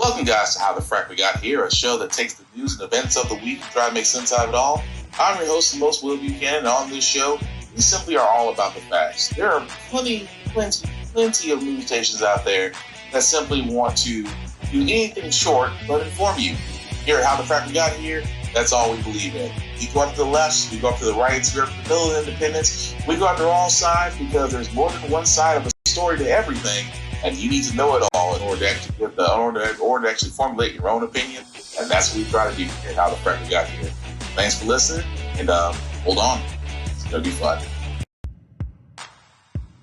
Welcome, guys, to How the Frack We Got Here, a show that takes the news and events of the week and try to make sense out of it all. I'm your host, the most Will Buchanan, and on this show, we simply are all about the facts. There are plenty of news stations out there that simply want to do anything short but inform you. Here at How the Frack We Got Here, that's all we believe in. We go up to the left, we go up to the right, we go up to the middle of independence. We go after all sides because there's more than one side of a story to everything, and you need to know it all in order to actually formulate your own opinion. And that's what we try to do here at How the Frack We Got Here. Thanks for listening, and hold on, it's gonna be fun.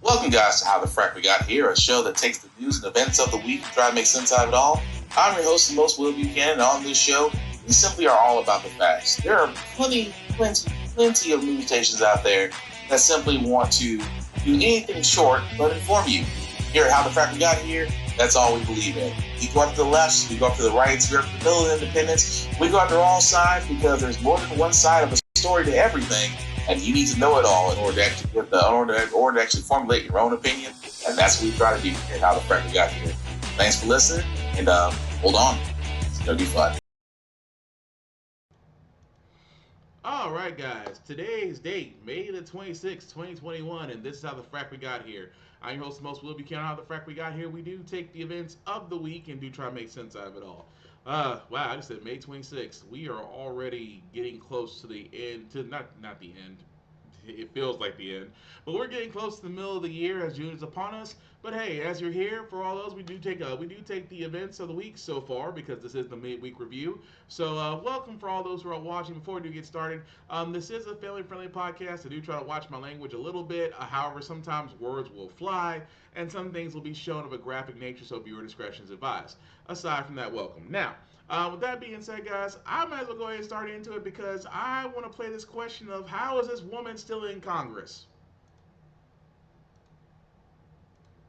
Welcome, guys, to How the Frack We Got Here, a show that takes the news and events of the week and try to make sense out of it all. I'm your host, the most Will Buchanan, and on this show, we simply are all about the facts. There are plenty of news stations out there that simply want to do anything short but inform you. Here at How the Frack We Got Here, that's all we believe in. We go up to the left, we go up to the right, we go up to the middle of independence. We go after all sides because there's more than one side of a story to everything, and you need to know it all in order to actually formulate your own opinion. And that's what we try to do here at How the Frack We Got Here. Thanks for listening, and hold on, it's gonna be fun. All right, guys. Today's date, May the 26th, 2021, and this is How the Frack We Got Here. I'm your host, the most Will Buchanan. How the Frack We Got Here. We do take the events of the week and do try to make sense out of it all. Wow, I just said May 26th. We are already getting close to the end. Not the end. It feels like the end, but we're getting close to the middle of the year as June is upon us. But hey, as you're here for all those, we do take the events of the week so far because this is the midweek review. So welcome for all those who are watching. Before we do get started, this is a family-friendly podcast. I do try to watch my language a little bit. However, sometimes words will fly, and some things will be shown of a graphic nature, so viewer discretion is advised. Aside from that, welcome. Now, with that being said, guys, I might as well go ahead and start into it because I want to play this question of how is this woman still in Congress?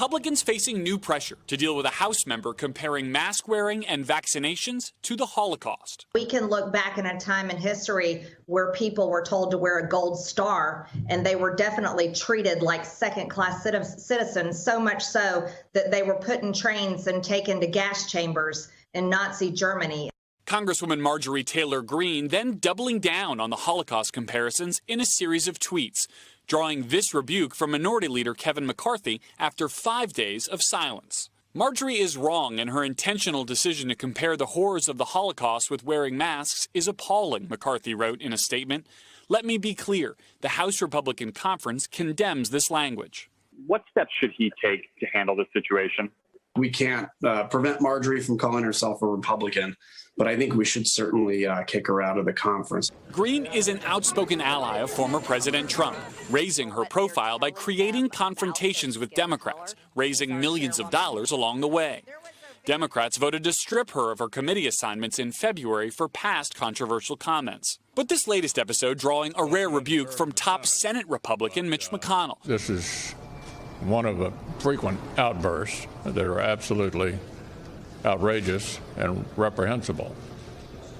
Republicans facing new pressure to deal with a House member comparing mask wearing and vaccinations to the Holocaust. We can look back in a time in history where people were told to wear a gold star, and they were definitely treated like second-class citizens, so much so that they were put in trains and taken to gas chambers in Nazi Germany. Congresswoman Marjorie Taylor Greene then doubling down on the Holocaust comparisons in a series of tweets, drawing this rebuke from Minority Leader Kevin McCarthy after 5 days of silence. Marjorie is wrong, and her intentional decision to compare the horrors of the Holocaust with wearing masks is appalling, McCarthy wrote in a statement. Let me be clear, the House Republican Conference condemns this language. What steps should he take to handle this situation? We can't prevent Marjorie from calling herself a Republican, but I think we should certainly kick her out of the conference. Greene is an outspoken ally of former President Trump, raising her profile by creating confrontations with Democrats, raising millions of dollars along the way. Democrats voted to strip her of her committee assignments in February for past controversial comments. But this latest episode drawing a rare rebuke from top Senate Republican Mitch McConnell. This is one of the frequent outbursts that are absolutely outrageous and reprehensible.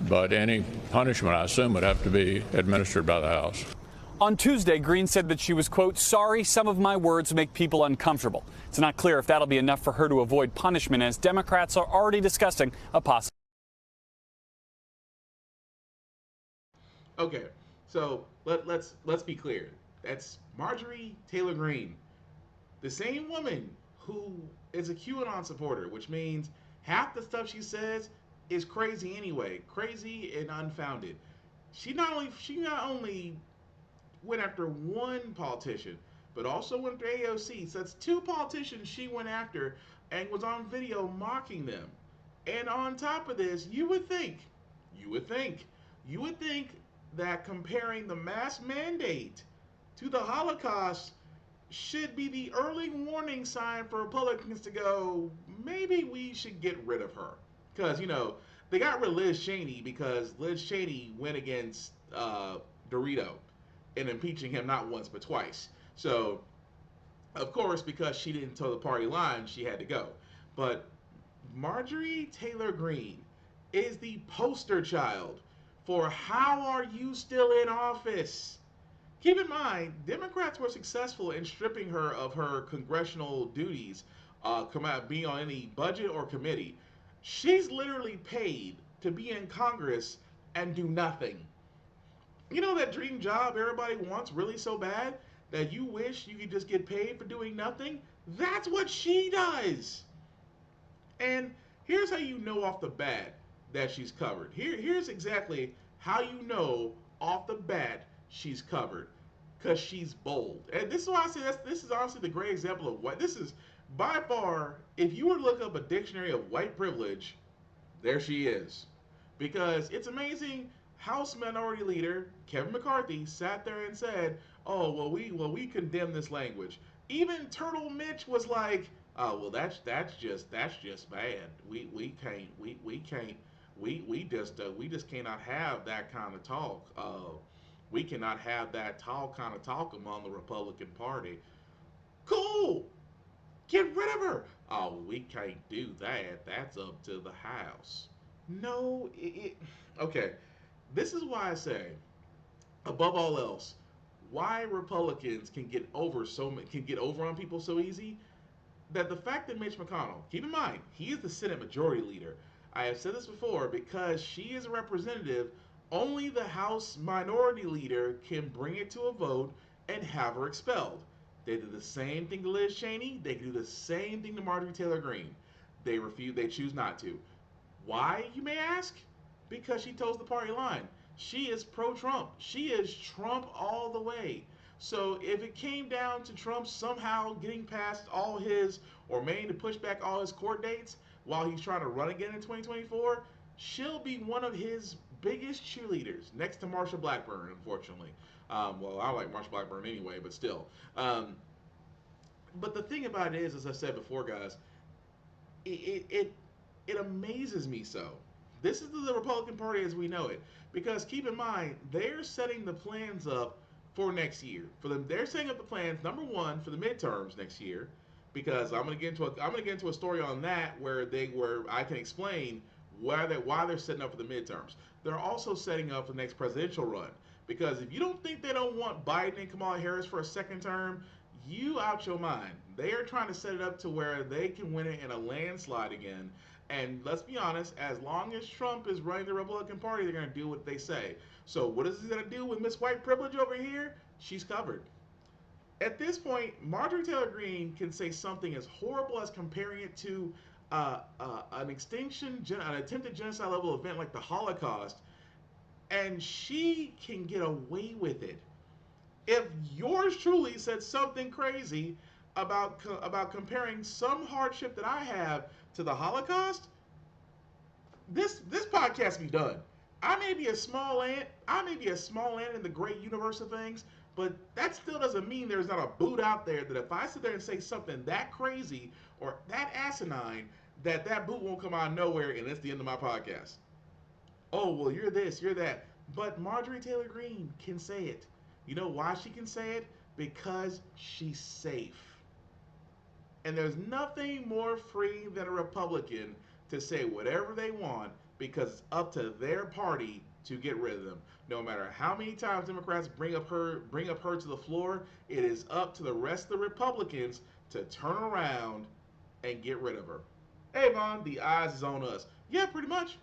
But any punishment, I assume, would have to be administered by the House. On Tuesday, Greene said that she was, quote, sorry some of my words make people uncomfortable. It's not clear if that'll be enough for her to avoid punishment, as Democrats are already discussing a possible. Okay, so let's be clear. That's Marjorie Taylor Greene, the same woman who is a QAnon supporter, which means half the stuff she says is crazy anyway, crazy and unfounded. She not only went after one politician, but also went after AOC. So that's two politicians she went after and was on video mocking them. And on top of this, you would think that comparing the mask mandate to the Holocaust should be the early warning sign for Republicans to go, maybe we should get rid of her. Because, they got rid of Liz Cheney because Liz Cheney went against Dorito in impeaching him not once but twice. So, of course, because she didn't toe the party line, she had to go. But Marjorie Taylor Greene is the poster child for how are you still in office? Keep in mind, Democrats were successful in stripping her of her congressional duties, being on any budget or committee. She's literally paid to be in Congress and do nothing. You know that dream job everybody wants really so bad that you wish you could just get paid for doing nothing? That's what she does. And here's how you know off the bat that she's covered. Here's exactly how you know off the bat she's covered. Because she's bold. And this is why I say this is honestly the great example of what this is by far. If you were to look up a dictionary of white privilege, there she is. Because it's amazing. House Minority Leader Kevin McCarthy sat there and said, "Oh, we condemn this language." Even Turtle Mitch was like, "Oh, well, that's just bad. We just cannot have that kind of talk. We cannot have that tall kind of talk among the Republican Party." Cool. Get rid of her. "Oh, we can't do that. That's up to the House." No, okay. This is why I say, above all else, why Republicans can get over on people so easy. That the fact that Mitch McConnell, keep in mind, he is the Senate Majority Leader. I have said this before, because she is a representative, only the House Minority Leader can bring it to a vote and have her expelled. They did the same thing to Liz Cheney. They can do the same thing to Marjorie Taylor Greene. They refuse. They choose not to. Why, you may ask? Because she toes the party line. She is pro-Trump. She is Trump all the way. So if it came down to Trump somehow getting past all his, or managing to push back all his court dates while he's trying to run again in 2024, she'll be one of his biggest cheerleaders, next to Marsha Blackburn, unfortunately. Well, I like Marsha Blackburn anyway, but still. But the thing about it is, as I said before, guys, it amazes me so. This is the Republican Party as we know it. Because keep in mind, they're setting the plans up for next year. They're setting up the plans, number one, for the midterms next year. Because I'm gonna get into a story on that where I can explain why they're setting up for the midterms. They're also setting up for the next presidential run. Because if you don't think they don't want Biden and Kamala Harris for a second term, you out your mind. They are trying to set it up to where they can win it in a landslide again. And let's be honest, as long as Trump is running the Republican Party, they're going to do what they say. So what is he going to do with Miss White Privilege over here? She's covered. At this point, Marjorie Taylor Greene can say something as horrible as comparing it to an attempted genocide level event like the Holocaust, and she can get away with it. If yours truly said something crazy about comparing some hardship that I have to the Holocaust, this podcast be done. I may be a small ant. In the great universe of things, but that still doesn't mean there's not a boot out there that if I sit there and say something that crazy or that asinine, that boot won't come out of nowhere and it's the end of my podcast. Oh, well, you're this, you're that. But Marjorie Taylor Greene can say it. You know why she can say it? Because she's safe. And there's nothing more free than a Republican to say whatever they want because it's up to their party to get rid of them. No matter how many times Democrats bring up her to the floor, it is up to the rest of the Republicans to turn around and get rid of her. Hey Vaughn, the eyes is on us. Yeah, pretty much.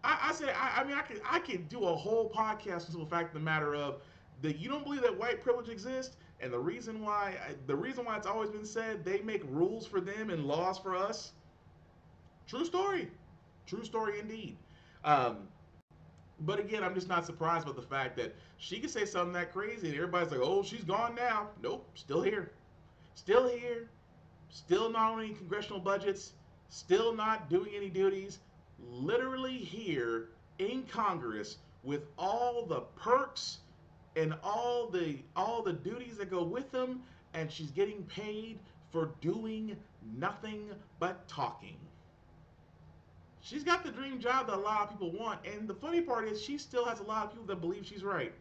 I could do a whole podcast on the fact of the matter of that you don't believe that white privilege exists, and the reason why it's always been said they make rules for them and laws for us. True story indeed. But again, I'm just not surprised about the fact that she could say something that crazy and everybody's like, "Oh, she's gone now." Nope, still here, still not on any congressional budgets, still not doing any duties, literally here in Congress with all the perks and all the duties that go with them, and she's getting paid for doing nothing but talking. She's got the dream job that a lot of people want, and the funny part is she still has a lot of people that believe she's right,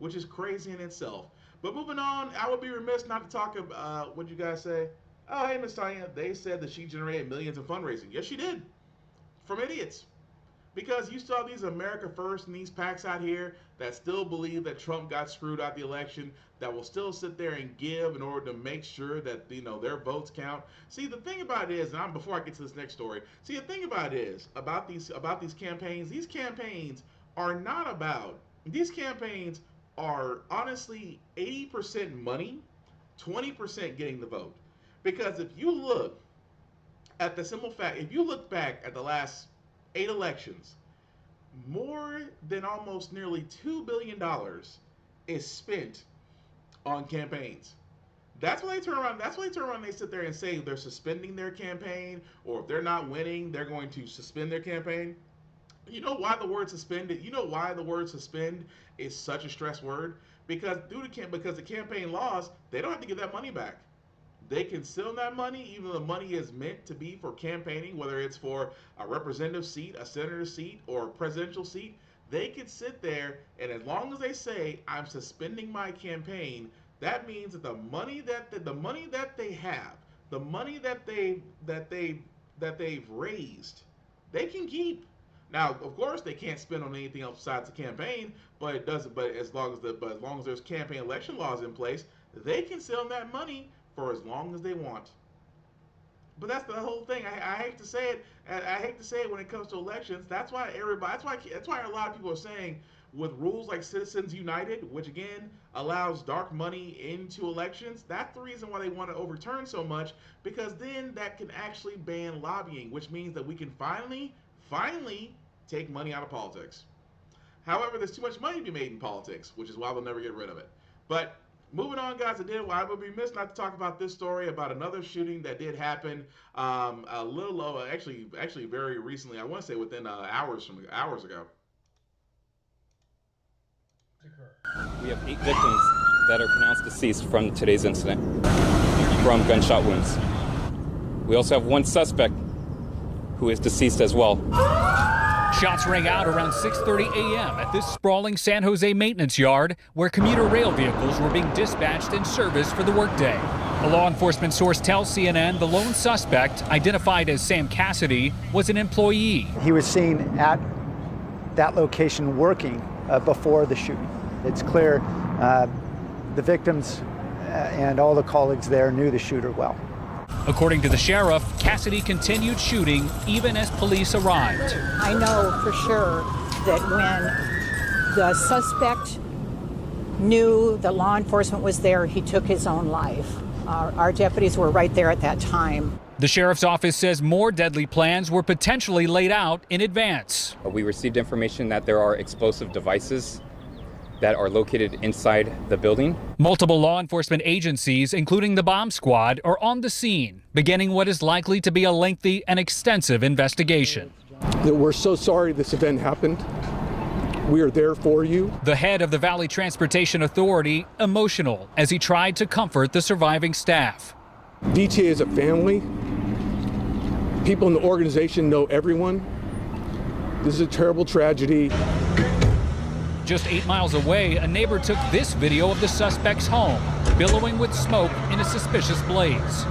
which is crazy in itself. But moving on, I would be remiss not to talk about what you guys say. Oh, hey, Miss Tanya, they said that she generated millions in fundraising. Yes, she did. From idiots. Because you saw these America First and these PACs out here that still believe that Trump got screwed out the election, that will still sit there and give in order to make sure that their votes count. See, the thing about it is, and before I get to this next story, see, the thing about it is about these campaigns. These campaigns are not about. These campaigns are honestly 80% money, 20% getting the vote. Because if you look at the simple fact, if you look back at the last 8 elections, more than almost nearly $2 billion is spent on campaigns. That's why they turn around. That's why they turn around and they sit there and say they're suspending their campaign, or if they're not winning, they're going to suspend their campaign. You know why the word suspended? You know why the word suspend is such a stress word? Because because the campaign laws, they don't have to give that money back. They can sell that money, even though the money is meant to be for campaigning, whether it's for a representative seat, a senator seat, or a presidential seat. They can sit there, and as long as they say, "I'm suspending my campaign," that means that the money that they have, the money that they've raised, they can keep. Now, of course, they can't spend on anything else besides the campaign, but it doesn't. But as long as there's campaign election laws in place, they can sell that money for as long as they want. But that's the whole thing. I hate to say it. I hate to say it when it comes to elections. That's why everybody. That's why a lot of people are saying with rules like Citizens United, which again allows dark money into elections. That's the reason why they want to overturn so much, because then that can actually ban lobbying, which means that we can finally take money out of politics. However, there's too much money to be made in politics, which is why they'll never get rid of it. But moving on, guys, I would be remiss not to talk about this story about another shooting that did happen a little, actually very recently. I want to say within hours ago. We have 8 victims that are pronounced deceased from today's incident from gunshot wounds. We also have 1 suspect who is deceased as well. Shots rang out around 6:30 a.m. at this sprawling San Jose maintenance yard where commuter rail vehicles were being dispatched in service for the workday. A law enforcement source tells CNN the lone suspect, identified as Sam Cassidy, was an employee. He was seen at that location working before the shooting. It's clear the victims and all the colleagues there knew the shooter well. According to the sheriff, Cassidy continued shooting even as police arrived. I know for sure that when the suspect knew the law enforcement was there, he took his own life. Our deputies were right there at that time. The sheriff's office says more deadly plans were potentially laid out in advance. We received information that there are explosive devices that are located inside the building. Multiple law enforcement agencies, including the bomb squad, are on the scene, beginning what is likely to be a lengthy and extensive investigation. We're so sorry this event happened. We are there for you. The head of the Valley Transportation Authority emotional as he tried to comfort the surviving staff. VTA is a family. People in the organization know everyone. This is a terrible tragedy. Just 8 miles away, a neighbor took this video of the suspect's home, billowing with smoke in a suspicious blaze.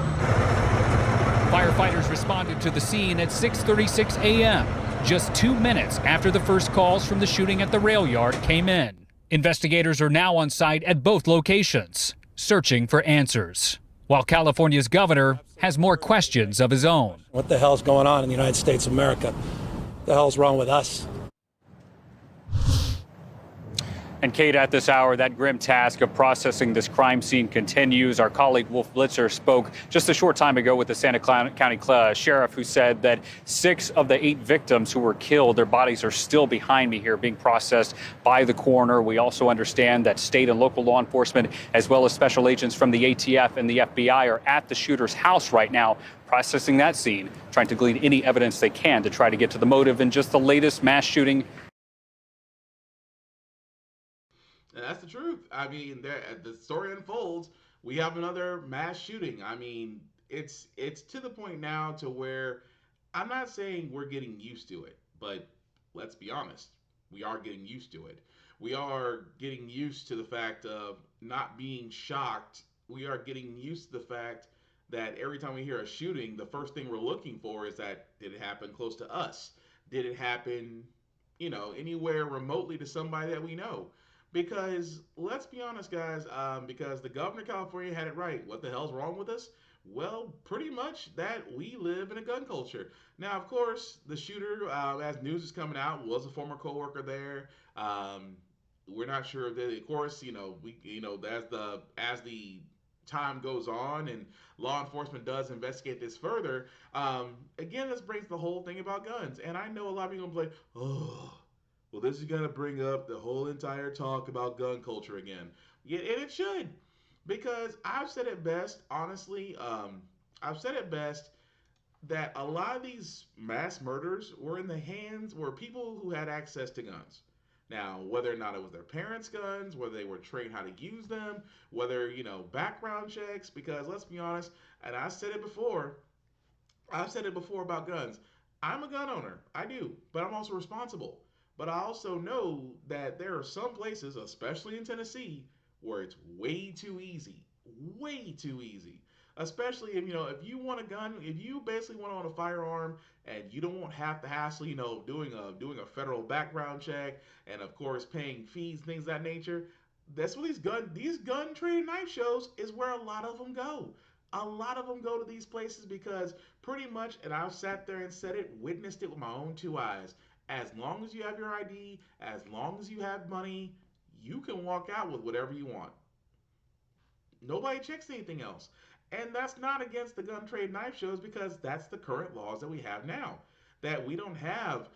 Firefighters responded to the scene at 6:36 a.m., just 2 minutes after the first calls from the shooting at the rail yard came in. Investigators are now on site at both locations, searching for answers, while California's governor has more questions of his own. What the hell's going on in the United States of America? What the hell's wrong with us? And Kate, at this hour, that grim task of processing this crime scene continues. Our colleague Wolf Blitzer spoke just a short time ago with the Santa Clara County Sheriff, who said that 6 of the 8 victims who were killed, their bodies are still behind me here being processed by the coroner. We also understand that state and local law enforcement, as well as special agents from the ATF and the FBI, are at the shooter's house right now, processing that scene, trying to glean any evidence they can to try to get to the motive in just the latest mass shooting. And that's the truth. I mean, the story unfolds. We have another mass shooting. I mean, it's to the point now to where I'm not saying we're getting used to it, but let's be honest, we are getting used to it. We are getting used to the fact of not being shocked. We are getting used to the fact that every time we hear a shooting, the first thing we're looking for is that did it happen close to us? did it happen, anywhere remotely to somebody that we know? Because let's be honest, guys, because the governor of California had it right. What the hell's wrong with us? Well, pretty much that we live in a gun culture. Now, of course, the shooter, as news is coming out, was a former coworker there. We're not sure that, of course, as the time goes on and law enforcement does investigate this further, again, this brings the whole thing about guns. And I know a lot of people will be like, oh, well, this is going to bring up the whole entire talk about gun culture again. Yeah, and it should. Because I've said it best, honestly, that a lot of these mass murders were in the hands, were people who had access to guns. Now, whether or not it was their parents' guns, whether they were trained how to use them, whether, background checks, because let's be honest, and I've said it before about guns. I'm a gun owner, I do, but I'm also responsible. But I also know that there are some places, especially in Tennessee, where it's way too easy. Especially if you want a gun, if you basically want to own a firearm and you don't want half the hassle, doing a federal background check and of course paying fees, things of that nature. That's what these gun trading knife shows is where a lot of them go. A lot of them go to these places because pretty much, and I've sat there and said it, witnessed it with my own two eyes. As long as you have your ID, as long as you have money, you can walk out with whatever you want. Nobody checks anything else. And that's not against the gun trade knife shows because that's the current laws that we have now. That we don't have,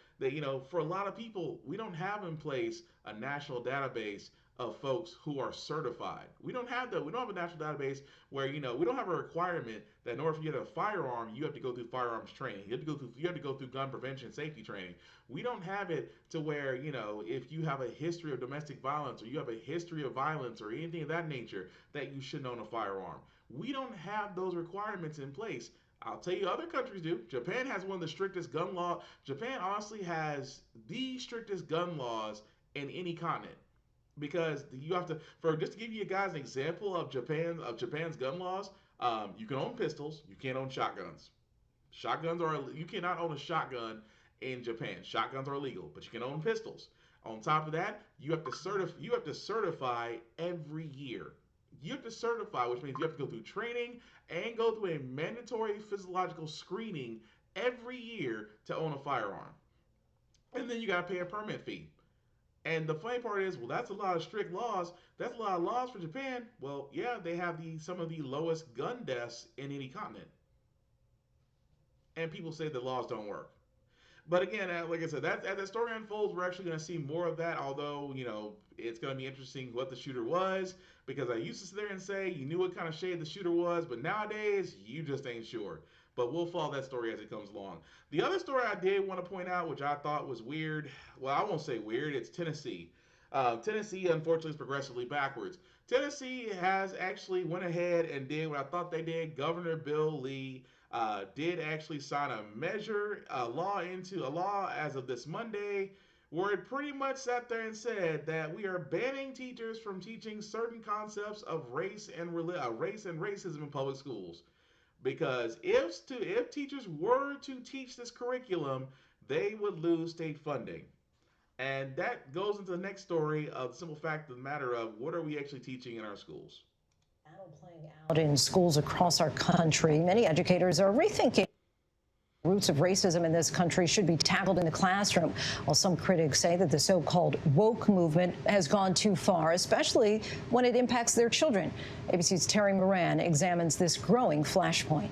for a lot of people, we don't have in place a national database of folks who are certified. We don't have a national database where, we don't have a requirement that in order for you to have a firearm, you have to go through firearms training. You have to go through gun prevention safety training. We don't have it to where, if you have a history of domestic violence or you have a history of violence or anything of that nature, that you shouldn't own a firearm. We don't have those requirements in place. I'll tell you, other countries do. Japan has one of the strictest gun laws. Japan honestly has the strictest gun laws in any continent. Because you have to, just to give you guys an example of Japan's gun laws, you can own pistols, you can't own shotguns. You cannot own a shotgun in Japan. Shotguns are illegal, but you can own pistols. On top of that, you have to certify every year. You have to certify, which means you have to go through training and go through a mandatory physiological screening every year to own a firearm. And then you got to pay a permit fee. And the funny part is, well, that's a lot of strict laws. That's a lot of laws for Japan. Well, yeah, they have some of the lowest gun deaths in any continent. And people say the laws don't work. But again, like I said, as the story unfolds, we're actually going to see more of that. Although, it's going to be interesting what the shooter was. Because I used to sit there and say you knew what kind of shade the shooter was. But nowadays, you just ain't sure. But we'll follow that story as it comes along. The other story I did want to point out, which I thought was weird. Well, I won't say weird. It's Tennessee. Tennessee, unfortunately, is progressively backwards. Tennessee has actually went ahead and did what I thought they did. Governor Bill Lee did actually sign a law as of this Monday, where it pretty much sat there and said that we are banning teachers from teaching certain concepts of race and racism in public schools. Because if teachers were to teach this curriculum, they would lose state funding. And that goes into the next story of the simple fact of the matter of what are we actually teaching in our schools. Playing out in schools across our country, many educators are rethinking roots of racism in this country should be tackled in the classroom. While some critics say that the so-called woke movement has gone too far, especially when it impacts their children. ABC's Terry Moran examines this growing flashpoint.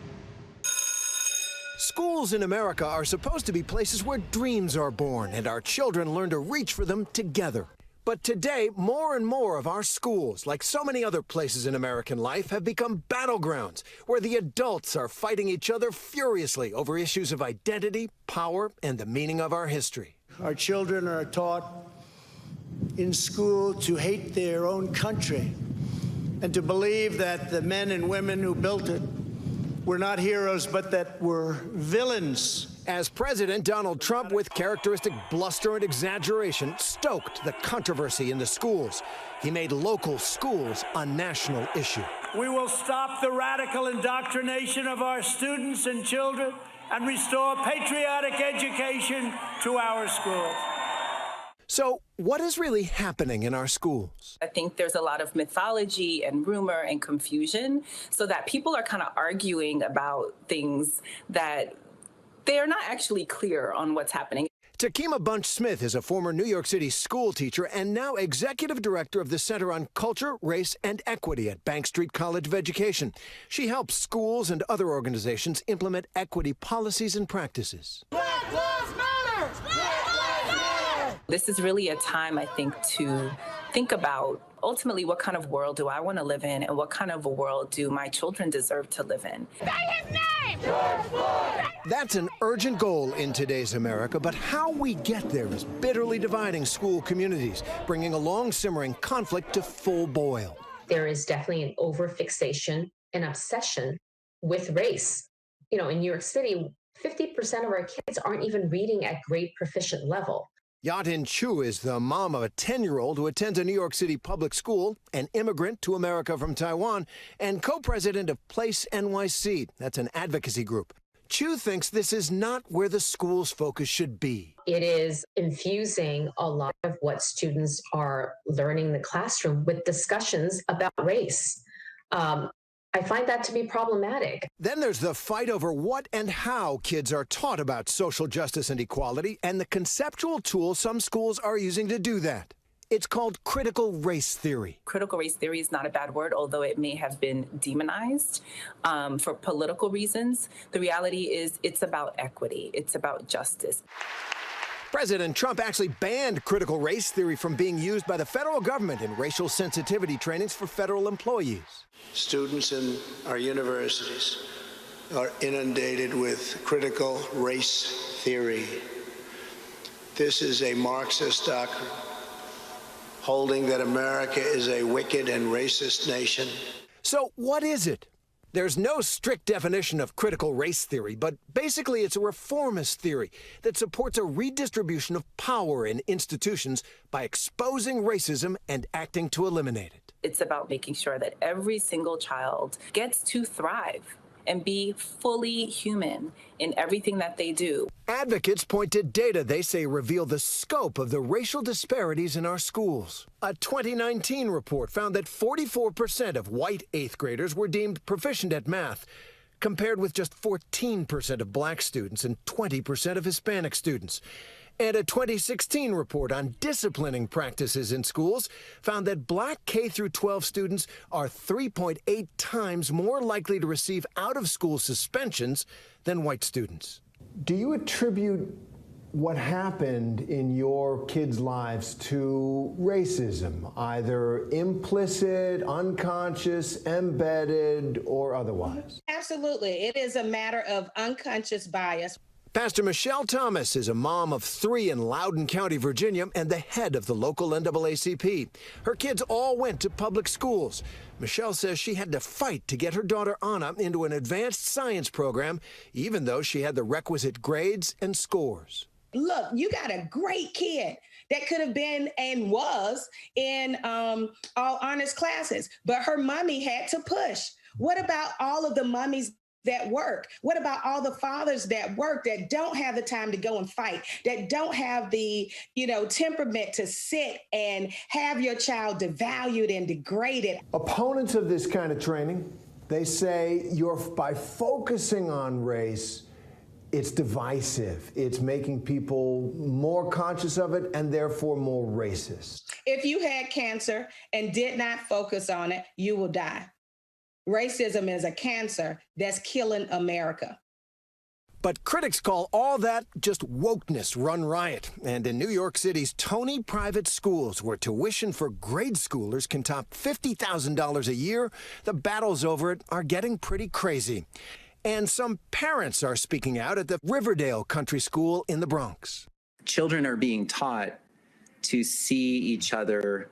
Schools in America are supposed to be places where dreams are born and our children learn to reach for them together. But today, more and more of our schools, like so many other places in American life, have become battlegrounds where the adults are fighting each other furiously over issues of identity, power, and the meaning of our history. Our children are taught in school to hate their own country and to believe that the men and women who built it were not heroes, but that were villains. As President Donald Trump, with characteristic bluster and exaggeration, stoked the controversy in the schools. He made local schools a national issue. we will stop the radical indoctrination of our students and children and restore patriotic education to our schools. So, what is really happening in our schools? I think there's a lot of mythology and rumor and confusion, so that people are kind of arguing about things that they are not actually clear on what's happening. Takima Bunch-Smith is a former New York City school teacher and now executive director of the Center on Culture, Race, and Equity at Bank Street College of Education. She helps schools and other organizations implement equity policies and practices. Black Lives Matter! Black Lives Matter! This is really a time, I think, to think about ultimately what kind of world do I want to live in and what kind of a world do my children deserve to live in. Say his name! That's an urgent goal in today's America, but how we get there is bitterly dividing school communities, bringing a long-simmering conflict to full boil. There is definitely an over-fixation and obsession with race. You know, in New York City, 50% of our kids aren't even reading at grade proficient level. Yatin Chu is the mom of a 10-year-old who attends a New York City public school, an immigrant to America from Taiwan, and co-president of Place NYC. That's an advocacy group. Chu thinks this is not where the school's focus should be. It is infusing a lot of what students are learning in the classroom with discussions about race. I find that to be problematic. Then there's the fight over what and how kids are taught about social justice and equality, and the conceptual tool some schools are using to do that. It's called critical race theory. Critical race theory is not a bad word, although it may have been demonized for political reasons. The reality is it's about equity. It's about justice. President Trump actually banned critical race theory from being used by the federal government in racial sensitivity trainings for federal employees. Students in our universities are inundated with critical race theory. This is a Marxist doctrine, holding that America is a wicked and racist nation. So what is it? There's no strict definition of critical race theory, but basically it's a reformist theory that supports a redistribution of power in institutions by exposing racism and acting to eliminate it. It's about making sure that every single child gets to thrive and be fully human in everything that they do. Advocates point to data they say reveal the scope of the racial disparities in our schools. A 2019 report found that 44% of white 8th graders were deemed proficient at math, compared with just 14% of black students and 20% of Hispanic students. And a 2016 report on disciplining practices in schools found that black K-12 students are 3.8 times more likely to receive out-of-school suspensions than white students. Do you attribute what happened in your kids' lives to racism, either implicit, unconscious, embedded, or otherwise? Absolutely. It is a matter of unconscious bias. Pastor Michelle Thomas is a mom of 3 in Loudoun County, Virginia, and the head of the local NAACP. Her kids all went to public schools. Michelle says she had to fight to get her daughter Anna into an advanced science program, even though she had the requisite grades and scores. Look, you got a great kid that could have been and was in all honors classes, but her mommy had to push. What about all of the mummies that work? What about all the fathers that work that don't have the time to go and fight, that don't have the, temperament to sit and have your child devalued and degraded? Opponents of this kind of training, they say by focusing on race, it's divisive. It's making people more conscious of it and therefore more racist. If you had cancer and did not focus on it, you will die. Racism is a cancer that's killing America. But critics call all that just wokeness run riot. And in New York City's Tony private schools, where tuition for grade schoolers can top $50,000 a year, the battles over it are getting pretty crazy. And some parents are speaking out at the Riverdale Country School in the Bronx. Children are being taught to see each other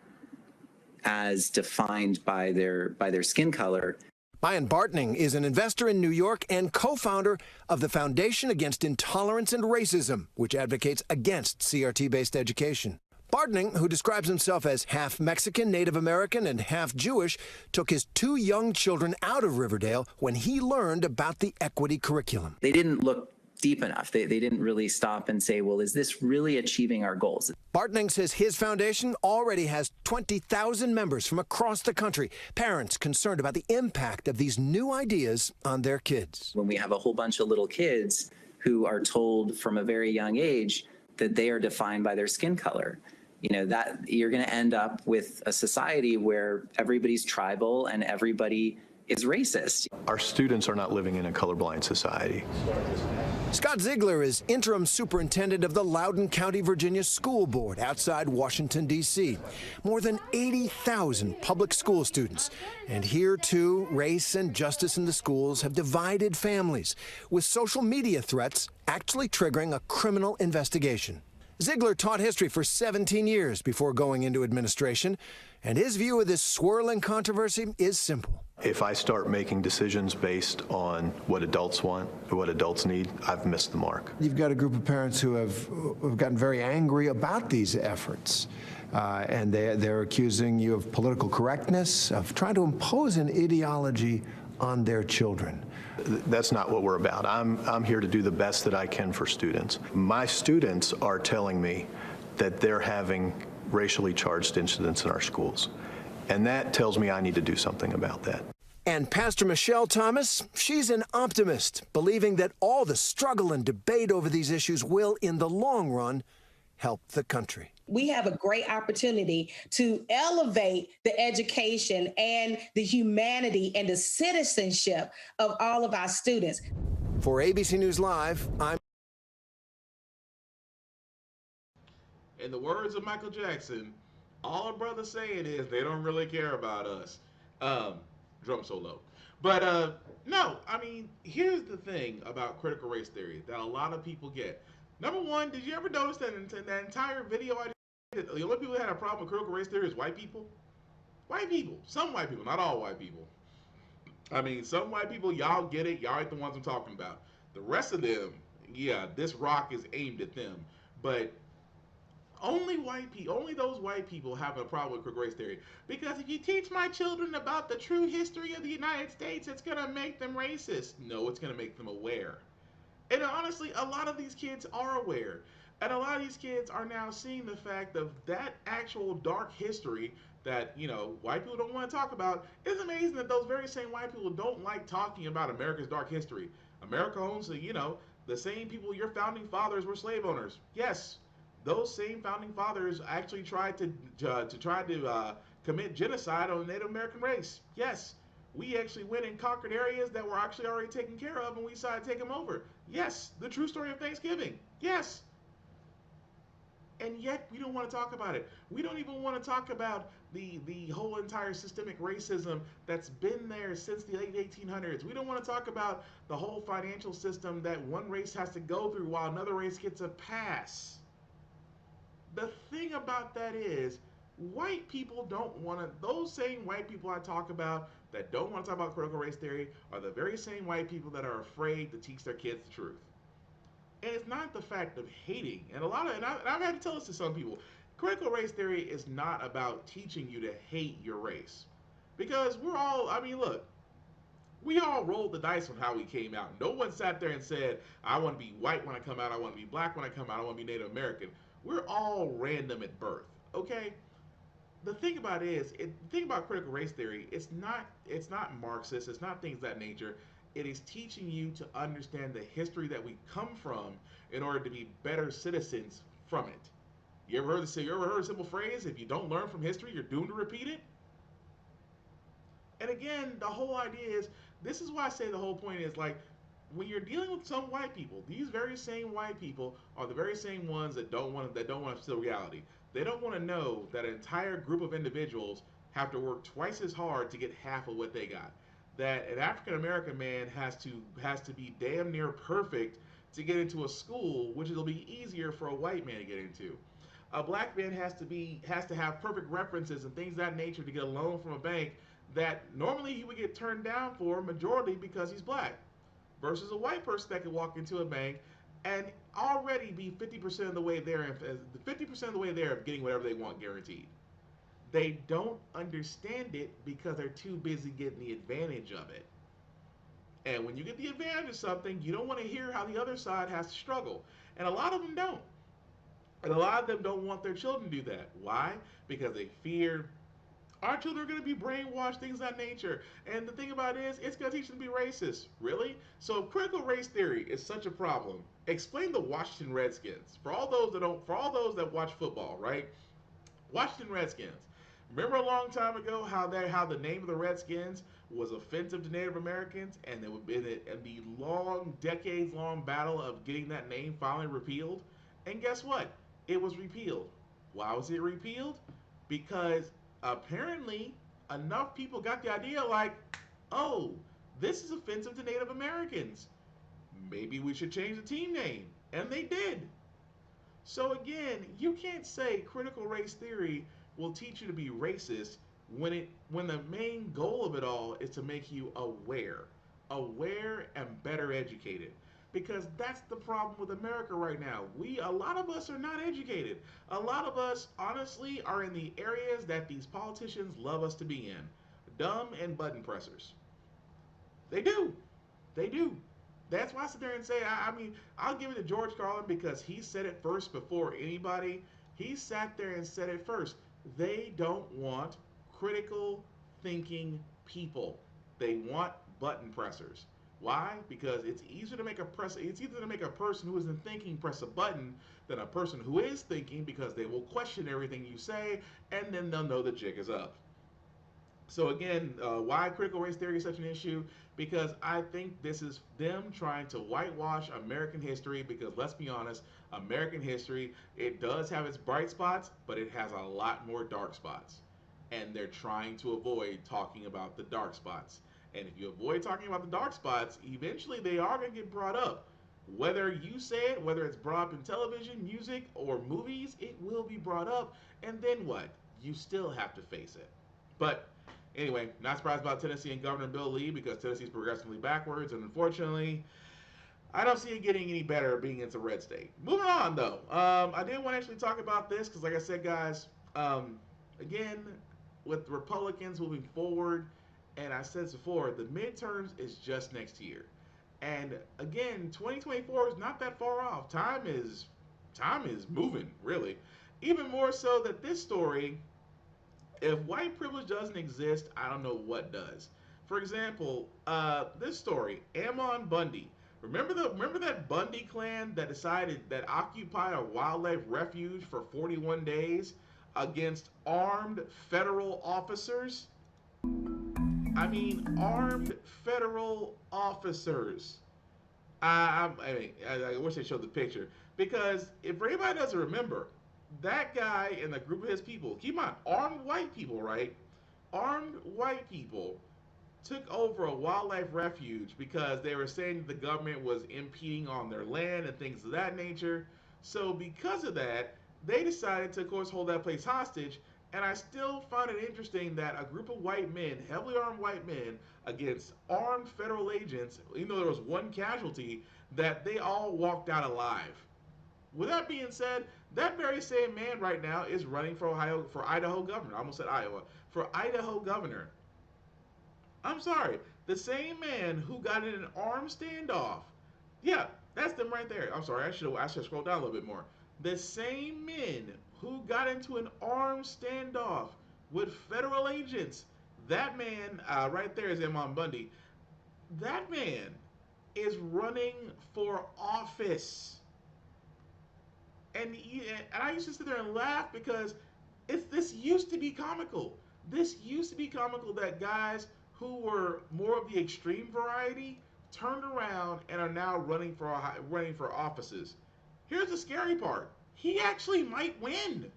as defined by their skin color. Brian Bartning is an investor in New York and co-founder of the Foundation Against Intolerance and Racism, which advocates against CRT-based education. Bardning, who describes himself as half Mexican, Native American, and half Jewish, took his 2 young children out of Riverdale when he learned about the equity curriculum. They didn't look deep enough. They didn't really stop and say, well, is this really achieving our goals? Bardning says his foundation already has 20,000 members from across the country, parents concerned about the impact of these new ideas on their kids. When we have a whole bunch of little kids who are told from a very young age that they are defined by their skin color, that you're going to end up with a society where everybody's tribal and everybody is racist. Our students are not living in a colorblind society. Scott Ziegler is interim superintendent of the Loudoun County, Virginia School Board outside Washington, D.C. More than 80,000 public school students. And here, too, race and justice in the schools have divided families, with social media threats actually triggering a criminal investigation. Ziegler taught history for 17 years before going into administration, and his view of this swirling controversy is simple. If I start making decisions based on what adults want or what adults need, I've missed the mark. You've got a group of parents who have gotten very angry about these efforts, and they're accusing you of political correctness, of trying to impose an ideology on their children. That's not what we're about. I'm here to do the best that I can for students. My students are telling me that they're having racially charged incidents in our schools. And that tells me I need to do something about that. And Pastor Michelle Thomas, she's an optimist, believing that all the struggle and debate over these issues will, in the long run, help the country. We have a great opportunity to elevate the education and the humanity and the citizenship of all of our students. For ABC News Live, I'm... In the words of Michael Jackson, all our brothers saying is they don't really care about us. Drum solo. But no, I mean, here's the thing about critical race theory that a lot of people get. Number one, did you ever notice that in that entire video I did, the only people that had a problem with critical race theory is white people? White people. Some white people, not all white people. I mean, some white people, y'all get it. Y'all ain't the ones I'm talking about. The rest of them, yeah, this rock is aimed at them. But only those white people have a problem with critical race theory. Because if you teach my children about the true history of the United States, it's going to make them racist. No, it's going to make them aware. And honestly, a lot of these kids are aware. And a lot of these kids are now seeing the fact of that actual dark history that, white people don't want to talk about. It's amazing that those very same white people don't like talking about America's dark history. America owns, the same people, your founding fathers were slave owners. Yes, those same founding fathers actually tried to commit genocide on the Native American race. Yes, we actually went and conquered areas that were actually already taken care of, and we decided to take them over. Yes, the true story of Thanksgiving. Yes. And yet we don't want to talk about it. We don't even want to talk about the whole entire systemic racism that's been there since the late 1800s. We don't want to talk about the whole financial system that one race has to go through while another race gets a pass. The thing about that is, white people don't want to, those same white people I talk about that don't want to talk about critical race theory are the very same white people that are afraid to teach their kids the truth. And it's not the fact of hating. And I've had to tell this to some people, critical race theory is not about teaching you to hate your race. Because we're all, look, we all rolled the dice on how we came out. No one sat there and said, I want to be white when I come out, I want to be black when I come out, I want to be Native American. We're all random at birth, okay? The thing about critical race theory, it's not Marxist, it's not things of that nature. It is teaching you to understand the history that we come from in order to be better citizens from it. You ever heard a simple phrase, if you don't learn from history, you're doomed to repeat it? And again, the whole idea is, this is why I say the whole point is, like, when you're dealing with some white people, these very same white people are the very same ones that don't want to see reality. They don't want to know that an entire group of individuals have to work twice as hard to get half of what they got. That an African American man has to be damn near perfect to get into a school, which it'll be easier for a white man to get into. A black man has to have perfect references and things of that nature to get a loan from a bank that normally he would get turned down for majority because he's black. Versus a white person that could walk into a bank and already be 50% of the way there, 50% of the way there of getting whatever they want guaranteed. They don't understand it because they're too busy getting the advantage of it. And when you get the advantage of something, you don't want to hear how the other side has to struggle. And a lot of them don't. And a lot of them don't want their children to do that. Why? Because they fear our children are going to be brainwashed, things of that nature. And the thing about it is, it's going to teach them to be racist. Really? So critical race theory is such a problem. Explain the Washington Redskins. For all those that watch football, right? Washington Redskins. Remember a long time ago how the name of the Redskins was offensive to Native Americans, and there would be the long, decades-long battle of getting that name finally repealed? And guess what? It was repealed. Why was it repealed? Because apparently enough people got the idea like, oh, this is offensive to Native Americans. Maybe we should change the team name. And they did. So again, you can't say critical race theory will teach you to be racist when the main goal of it all is to make you aware and better educated. Because that's the problem with America right now. A lot of us are not educated. A lot of us, honestly, are in the areas that these politicians love us to be in. Dumb and button pressers. They do. They do. That's why I sit there and say, I mean, I'll give it to George Carlin because he said it first before anybody. He sat there and said it first. They don't want critical thinking people. They want button pressers. Why? Because it's easier to make a person who isn't thinking press a button than a person who is thinking, because they will question everything you say and then they'll know the jig is up. So again, why critical race theory is such an issue? Because I think this is them trying to whitewash American history, because let's be honest, American history, it does have its bright spots, but it has a lot more dark spots. And they're trying to avoid talking about the dark spots. And if you avoid talking about the dark spots, eventually they are going to get brought up. Whether you say it, whether it's brought up in television, music, or movies, it will be brought up. And then what? You still have to face it. But anyway, not surprised about Tennessee and Governor Bill Lee, because Tennessee's progressively backwards, and unfortunately, I don't see it getting any better being it's a red state. Moving on, though. I did want to actually talk about this, because like I said, guys, again, with Republicans moving forward, and I said this before, the midterms is just next year. And again, 2024 is not that far off. Time is moving, really. Even more so that this story, if white privilege doesn't exist, I don't know what does. For example, this story, Ammon Bundy. Remember that Bundy clan that occupied a wildlife refuge for 41 days against armed federal officers? I mean, armed federal officers. I wish they showed the picture, because if anybody doesn't remember, that guy and a group of his people, keep in mind, armed white people, right? Armed white people took over a wildlife refuge because they were saying the government was impeding on their land and things of that nature. So because of that, they decided to, of course, hold that place hostage. And I still find it interesting that a group of white men, heavily armed white men, against armed federal agents, even though there was one casualty, that they all walked out alive. With that being said, that very same man right now is running for Idaho governor. I almost said Iowa. For Idaho governor. I'm sorry. The same man who got in an armed standoff. Yeah, that's them right there. I'm sorry. I should scroll down a little bit more. The same men who got into an armed standoff with federal agents. That man right there is Ammon Bundy. That man is running for office. And I used to sit there and laugh, because this used to be comical. This used to be comical that guys who were more of the extreme variety turned around and are now running for offices. Here's the scary part. He actually might win.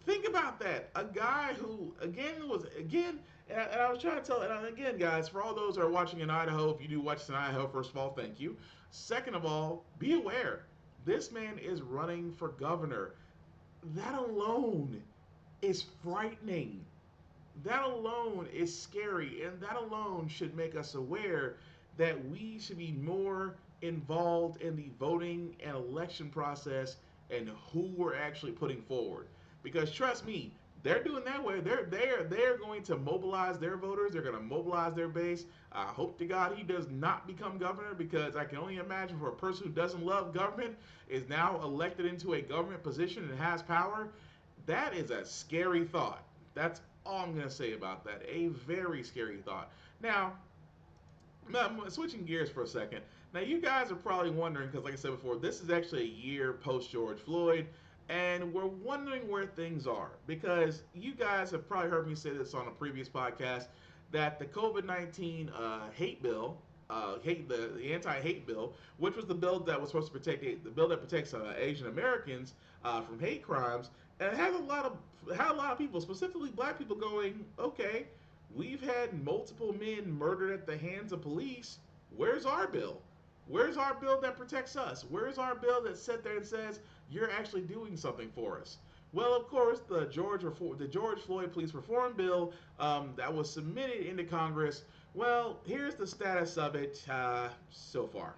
Think about that. A guy who, and I was trying to tell, and again, guys, for all those who are watching in Idaho, if you do watch in Idaho, first of all, thank you. Second of all, be aware. This man is running for governor. That alone is frightening. That alone is scary, and that alone should make us aware that we should be more involved in the voting and election process and who we're actually putting forward. Because trust me, they're doing that way. They're going to mobilize their voters. They're going to mobilize their base. I hope to God he does not become governor, because I can only imagine for a person who doesn't love government is now elected into a government position and has power. That is a scary thought. That's all I'm going to say about that. A very scary thought. Now, switching gears for a second. Now, you guys are probably wondering, because like I said before, this is actually a year post George Floyd, and we're wondering where things are, because you guys have probably heard me say this on a previous podcast, that the COVID-19 hate bill, the anti-hate bill, which was the bill that was supposed to protect the bill that protects Asian Americans from hate crimes, and it had a lot of people, specifically black people, going, okay, we've had multiple men murdered at the hands of police. Where's our bill? Where's our bill that protects us? Where's our bill that sits there and says you're actually doing something for us? Well, of course, the George Floyd Police Reform Bill that was submitted into Congress. Well, here's the status of it so far.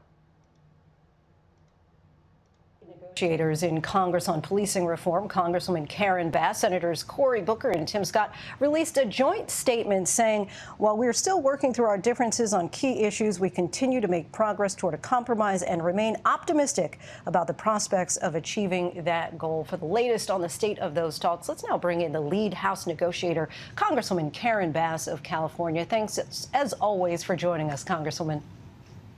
Negotiators in Congress on policing reform, Congresswoman Karen Bass, Senators Cory Booker and Tim Scott released a joint statement saying, while we're still working through our differences on key issues, we continue to make progress toward a compromise and remain optimistic about the prospects of achieving that goal. For the latest on the state of those talks, let's now bring in the lead House negotiator, Congresswoman Karen Bass of California. Thanks, as always, for joining us, Congresswoman.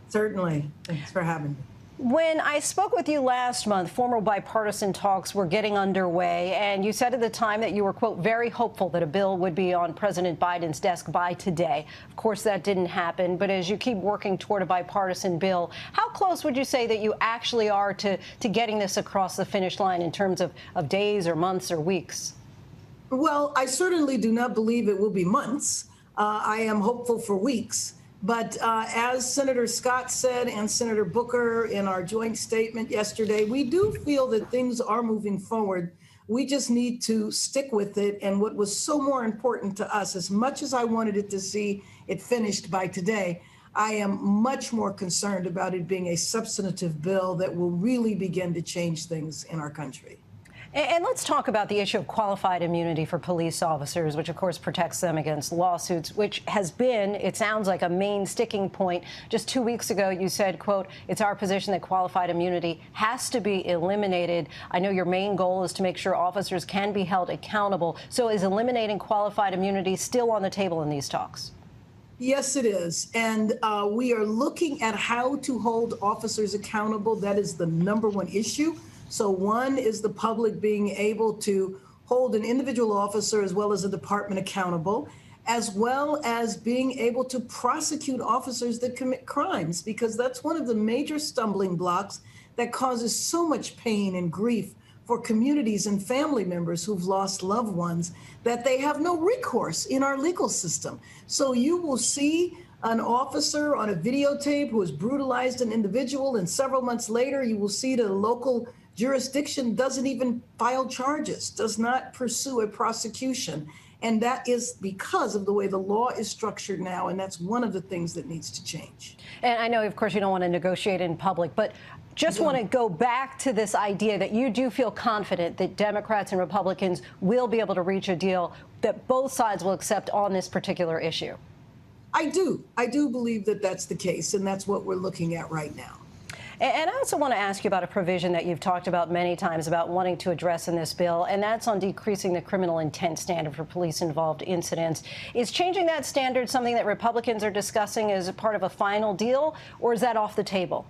Certainly. Thanks for having me. When I spoke with you last month, formal bipartisan talks were getting underway, and you said at the time that you were, quote, very hopeful that a bill would be on President Biden's desk by today. Of course, that didn't happen, but as you keep working toward a bipartisan bill, how close would you say that you actually are to getting this across the finish line in terms of days or months or weeks? Well, I certainly do not believe it will be months. I am hopeful for weeks. But as Senator Scott said and Senator Booker in our joint statement yesterday, we do feel that things are moving forward. We just need to stick with it. And what was so more important to us, as much as I wanted it to see it finished by today, I am much more concerned about it being a substantive bill that will really begin to change things in our country. And let's talk about the issue of qualified immunity for police officers, which, of course, protects them against lawsuits, which has been, it sounds like, a main sticking point. Just 2 weeks ago, you said, quote, it's our position that qualified immunity has to be eliminated. I know your main goal is to make sure officers can be held accountable. So is eliminating qualified immunity still on the table in these talks? Yes, it is. And we are looking at how to hold officers accountable. That is the number one issue. So one is the public being able to hold an individual officer as well as a department accountable, as well as being able to prosecute officers that commit crimes, because that's one of the major stumbling blocks that causes so much pain and grief for communities and family members who've lost loved ones, that they have no recourse in our legal system. So you will see an officer on a videotape who has brutalized an individual, and several months later, you will see the local jurisdiction doesn't even file charges, does not pursue a prosecution. And that is because of the way the law is structured now, and that's one of the things that needs to change. And I know, of course, you don't want to negotiate in public, but just want to go back to this idea that you do feel confident that Democrats and Republicans will be able to reach a deal that both sides will accept on this particular issue. I do. I do believe that that's the case, and that's what we're looking at right now. And I also want to ask you about a provision that you've talked about many times about wanting to address in this bill, and that's on decreasing the criminal intent standard for police-involved incidents. Is changing that standard something that Republicans are discussing as a part of a final deal, or is that off the table?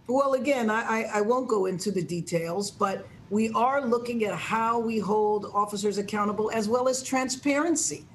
Well, again, I won't go into the details, but we are looking at how we hold officers accountable as well as transparency.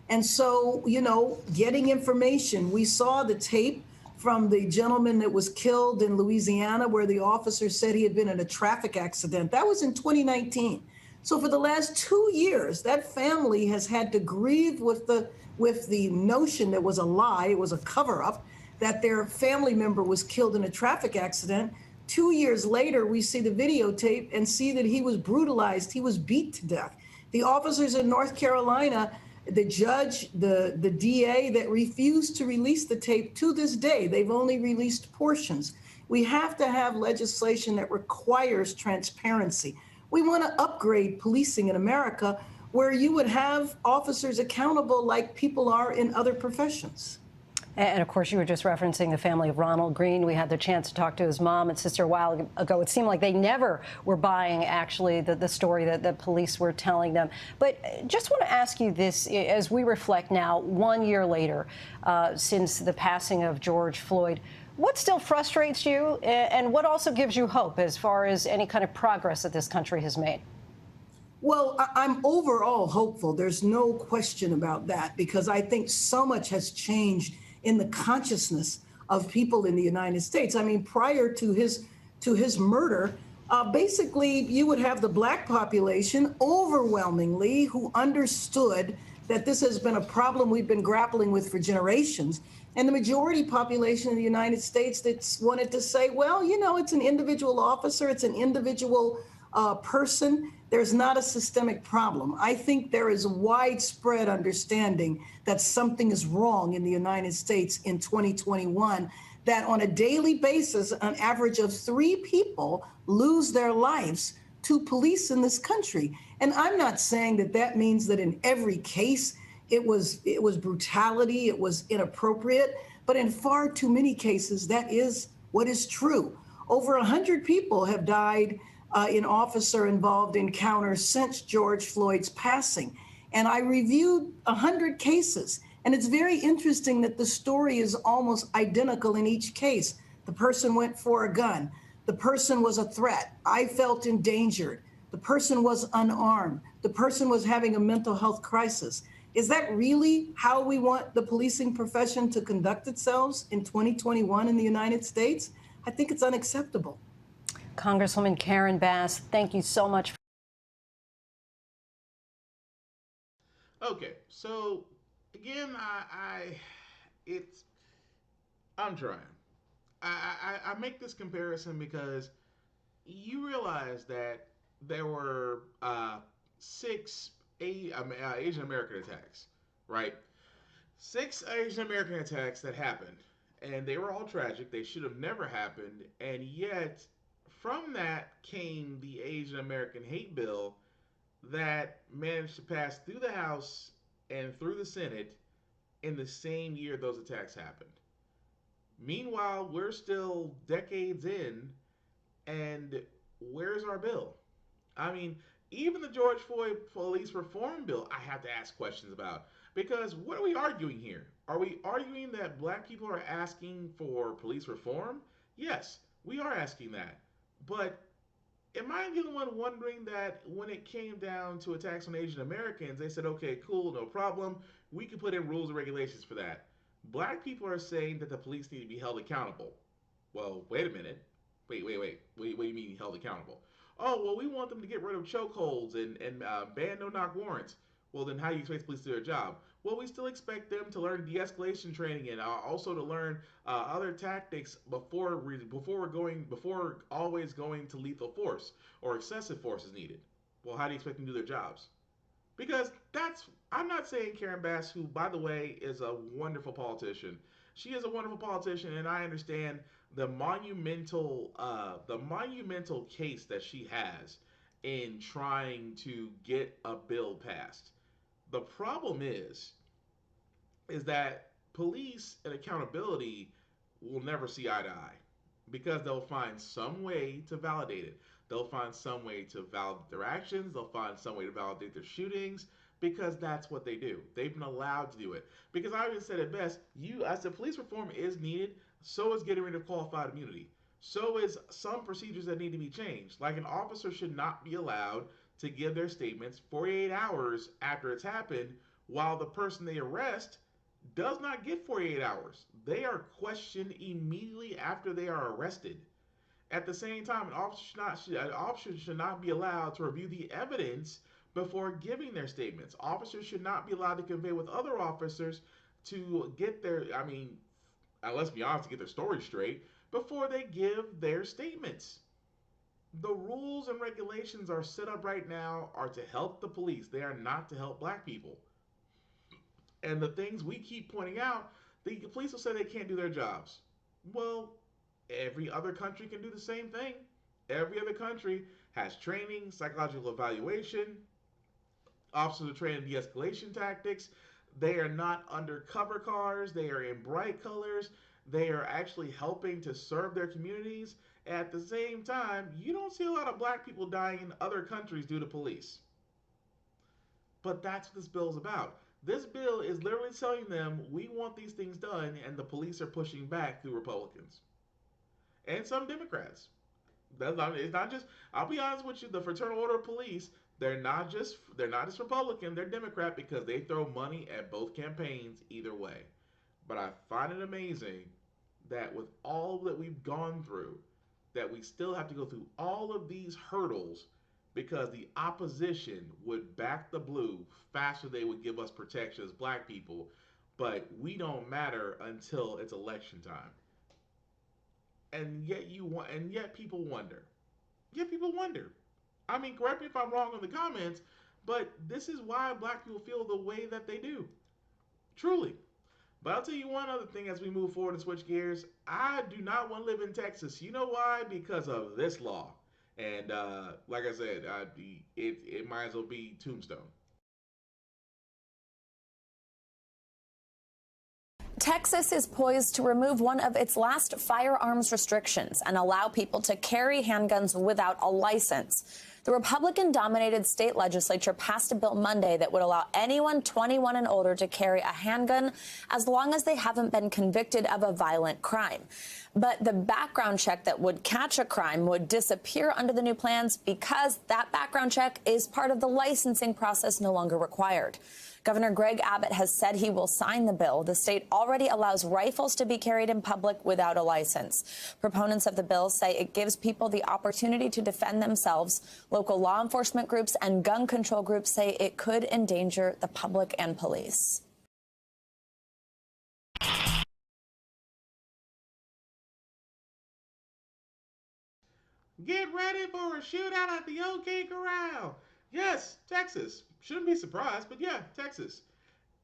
And so, you know, getting information. We saw the tape from the gentleman that was killed in Louisiana, where the officer said he had been in a traffic accident. That was in 2019. So for the last 2 years, that family has had to grieve with the notion that was a lie, it was a cover-up, that their family member was killed in a traffic accident. 2 years later, we see the videotape and see that he was brutalized, he was beat to death. The officers in North Carolina, The judge, the DA that refused to release the tape to this day, they've only released portions. We have to have legislation that requires transparency. We want to upgrade policing in America where you would have officers accountable like people are in other professions. And of course, you were just referencing the family of Ronald Green. We had the chance to talk to his mom and sister a while ago. It seemed like they never were buying, actually, the story that the police were telling them. But just want to ask you this, as we reflect now, 1 year later, since the passing of George Floyd, what still frustrates you, and what also gives you hope as far as any kind of progress that this country has made? Well, I'm overall hopeful. There's no question about that, because I think so much has changed in the consciousness of people in the United States. I mean, prior to his murder, basically you would have the Black population overwhelmingly who understood that this has been a problem we've been grappling with for generations. And the majority population in the United States that's wanted to say, well, you know, it's an individual officer, it's an individual person. There's not a systemic problem. I think there is widespread understanding that something is wrong in the United States in 2021, that on a daily basis, an average of 3 people lose their lives to police in this country. And I'm not saying that that means that in every case it was brutality, it was inappropriate, but in far too many cases, that is what is true. Over 100 people have died in officer-involved encounters since George Floyd's passing. And I reviewed 100 cases, and it's very interesting that the story is almost identical in each case. The person went for a gun. The person was a threat. I felt endangered. The person was unarmed. The person was having a mental health crisis. Is that really how we want the policing profession to conduct itself in 2021 in the United States? I think it's unacceptable. Congresswoman Karen Bass, thank you so much. Okay, so again, I'm trying. I make this comparison because you realize that there were 6 Asian American attacks, right? 6 Asian American attacks that happened, and they were all tragic. They should have never happened, and yet from that came the Asian American hate bill that managed to pass through the House and through the Senate in the same year those attacks happened. Meanwhile, we're still decades in, and where's our bill? I mean, even the George Floyd police reform bill, I have to ask questions about. Because what are we arguing here? Are we arguing that Black people are asking for police reform? Yes, we are asking that. But am I the only one wondering that when it came down to attacks on Asian Americans, they said, okay, cool, no problem. We can put in rules and regulations for that. Black people are saying that the police need to be held accountable. Well, wait a minute. Wait. What do you mean held accountable? Oh, well, we want them to get rid of chokeholds and ban no-knock warrants. Well, then how do you expect police to do their job? Well, we still expect them to learn de-escalation training and also to learn other tactics before always going to lethal force or excessive force is needed. Well, how do you expect them to do their jobs? Because I'm not saying Karen Bass, who, by the way, is a wonderful politician. She is a wonderful politician, and I understand the monumental case that she has in trying to get a bill passed. The problem is that police and accountability will never see eye to eye because they'll find some way to validate it. They'll find some way to validate their actions. They'll find some way to validate their shootings because that's what they do. They've been allowed to do it. Because I even said it best, I said police reform is needed, so is getting rid of qualified immunity. So is some procedures that need to be changed. Like an officer should not be allowed to give their statements 48 hours after it's happened, while the person they arrest does not get 48 hours. They are questioned immediately after they are arrested. At the same time, an officer should not be allowed to review the evidence before giving their statements. Officers should not be allowed to convey with other officers to get let's be honest, to get their story straight before they give their statements. The rules and regulations are set up right now are to help the police. They are not to help Black people. And the things we keep pointing out, the police will say they can't do their jobs. Well, every other country can do the same thing. Every other country has training, psychological evaluation, officers are trained in de-escalation tactics. They are not undercover cars. They are in bright colors. They are actually helping to serve their communities. At the same time, you don't see a lot of black people dying in other countries due to police. But that's what this bill is about. This bill is literally telling them we want these things done, and the police are pushing back through Republicans and some Democrats. It's not just. I'll be honest with you. The Fraternal Order of Police. They're not just Republican. They're Democrat because they throw money at both campaigns either way. But I find it amazing that with all that we've gone through, that we still have to go through all of these hurdles because the opposition would back the blue faster they would give us protection as black people, but we don't matter until it's election time. And yet people wonder. Yet people wonder. I mean, correct me if I'm wrong in the comments, but this is why black people feel the way that they do. Truly. But I'll tell you one other thing as we move forward and switch gears. I do not want to live in Texas. You know why? Because of this law. And like I said, it might as well be Tombstone. Texas is poised to remove one of its last firearms restrictions and allow people to carry handguns without a license. The Republican-dominated state legislature passed a bill Monday that would allow anyone 21 and older to carry a handgun as long as they haven't been convicted of a violent crime. But the background check that would catch a crime would disappear under the new plans because that background check is part of the licensing process no longer required. Governor Greg Abbott has said he will sign the bill. The state already allows rifles to be carried in public without a license. Proponents of the bill say it gives people the opportunity to defend themselves. Local law enforcement groups and gun control groups say it could endanger the public and police. Get ready for a shootout at the OK Corral. Yes, Texas. Shouldn't be surprised, but yeah, Texas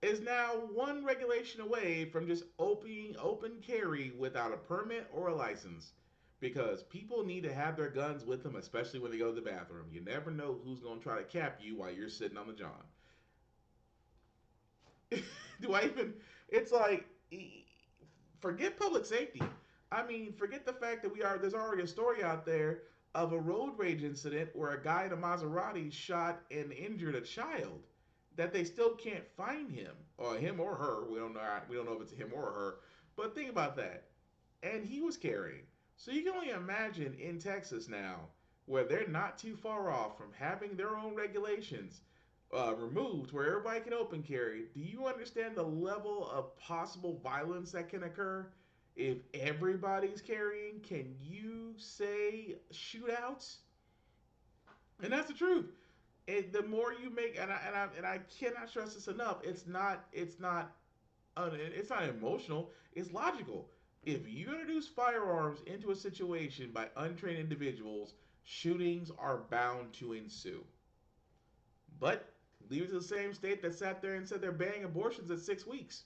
is now one regulation away from just open carry without a permit or a license, because people need to have their guns with them, especially when they go to the bathroom. You never know who's going to try to cap you while you're sitting on the john. It's like, forget public safety. I mean, forget the fact that there's already a story out there of a road rage incident where a guy in a Maserati shot and injured a child, that they still can't find him or her. We don't know if it's him or her. But think about that. And he was carrying. So you can only imagine in Texas now, where they're not too far off from having their own regulations removed, where everybody can open carry. Do you understand the level of possible violence that can occur? If everybody's carrying, can you say shootouts? And that's the truth. The more you make, and I cannot stress this enough. It's not emotional. It's logical. If you introduce firearms into a situation by untrained individuals, shootings are bound to ensue. But leave it to the same state that sat there and said they're banning abortions at 6 weeks.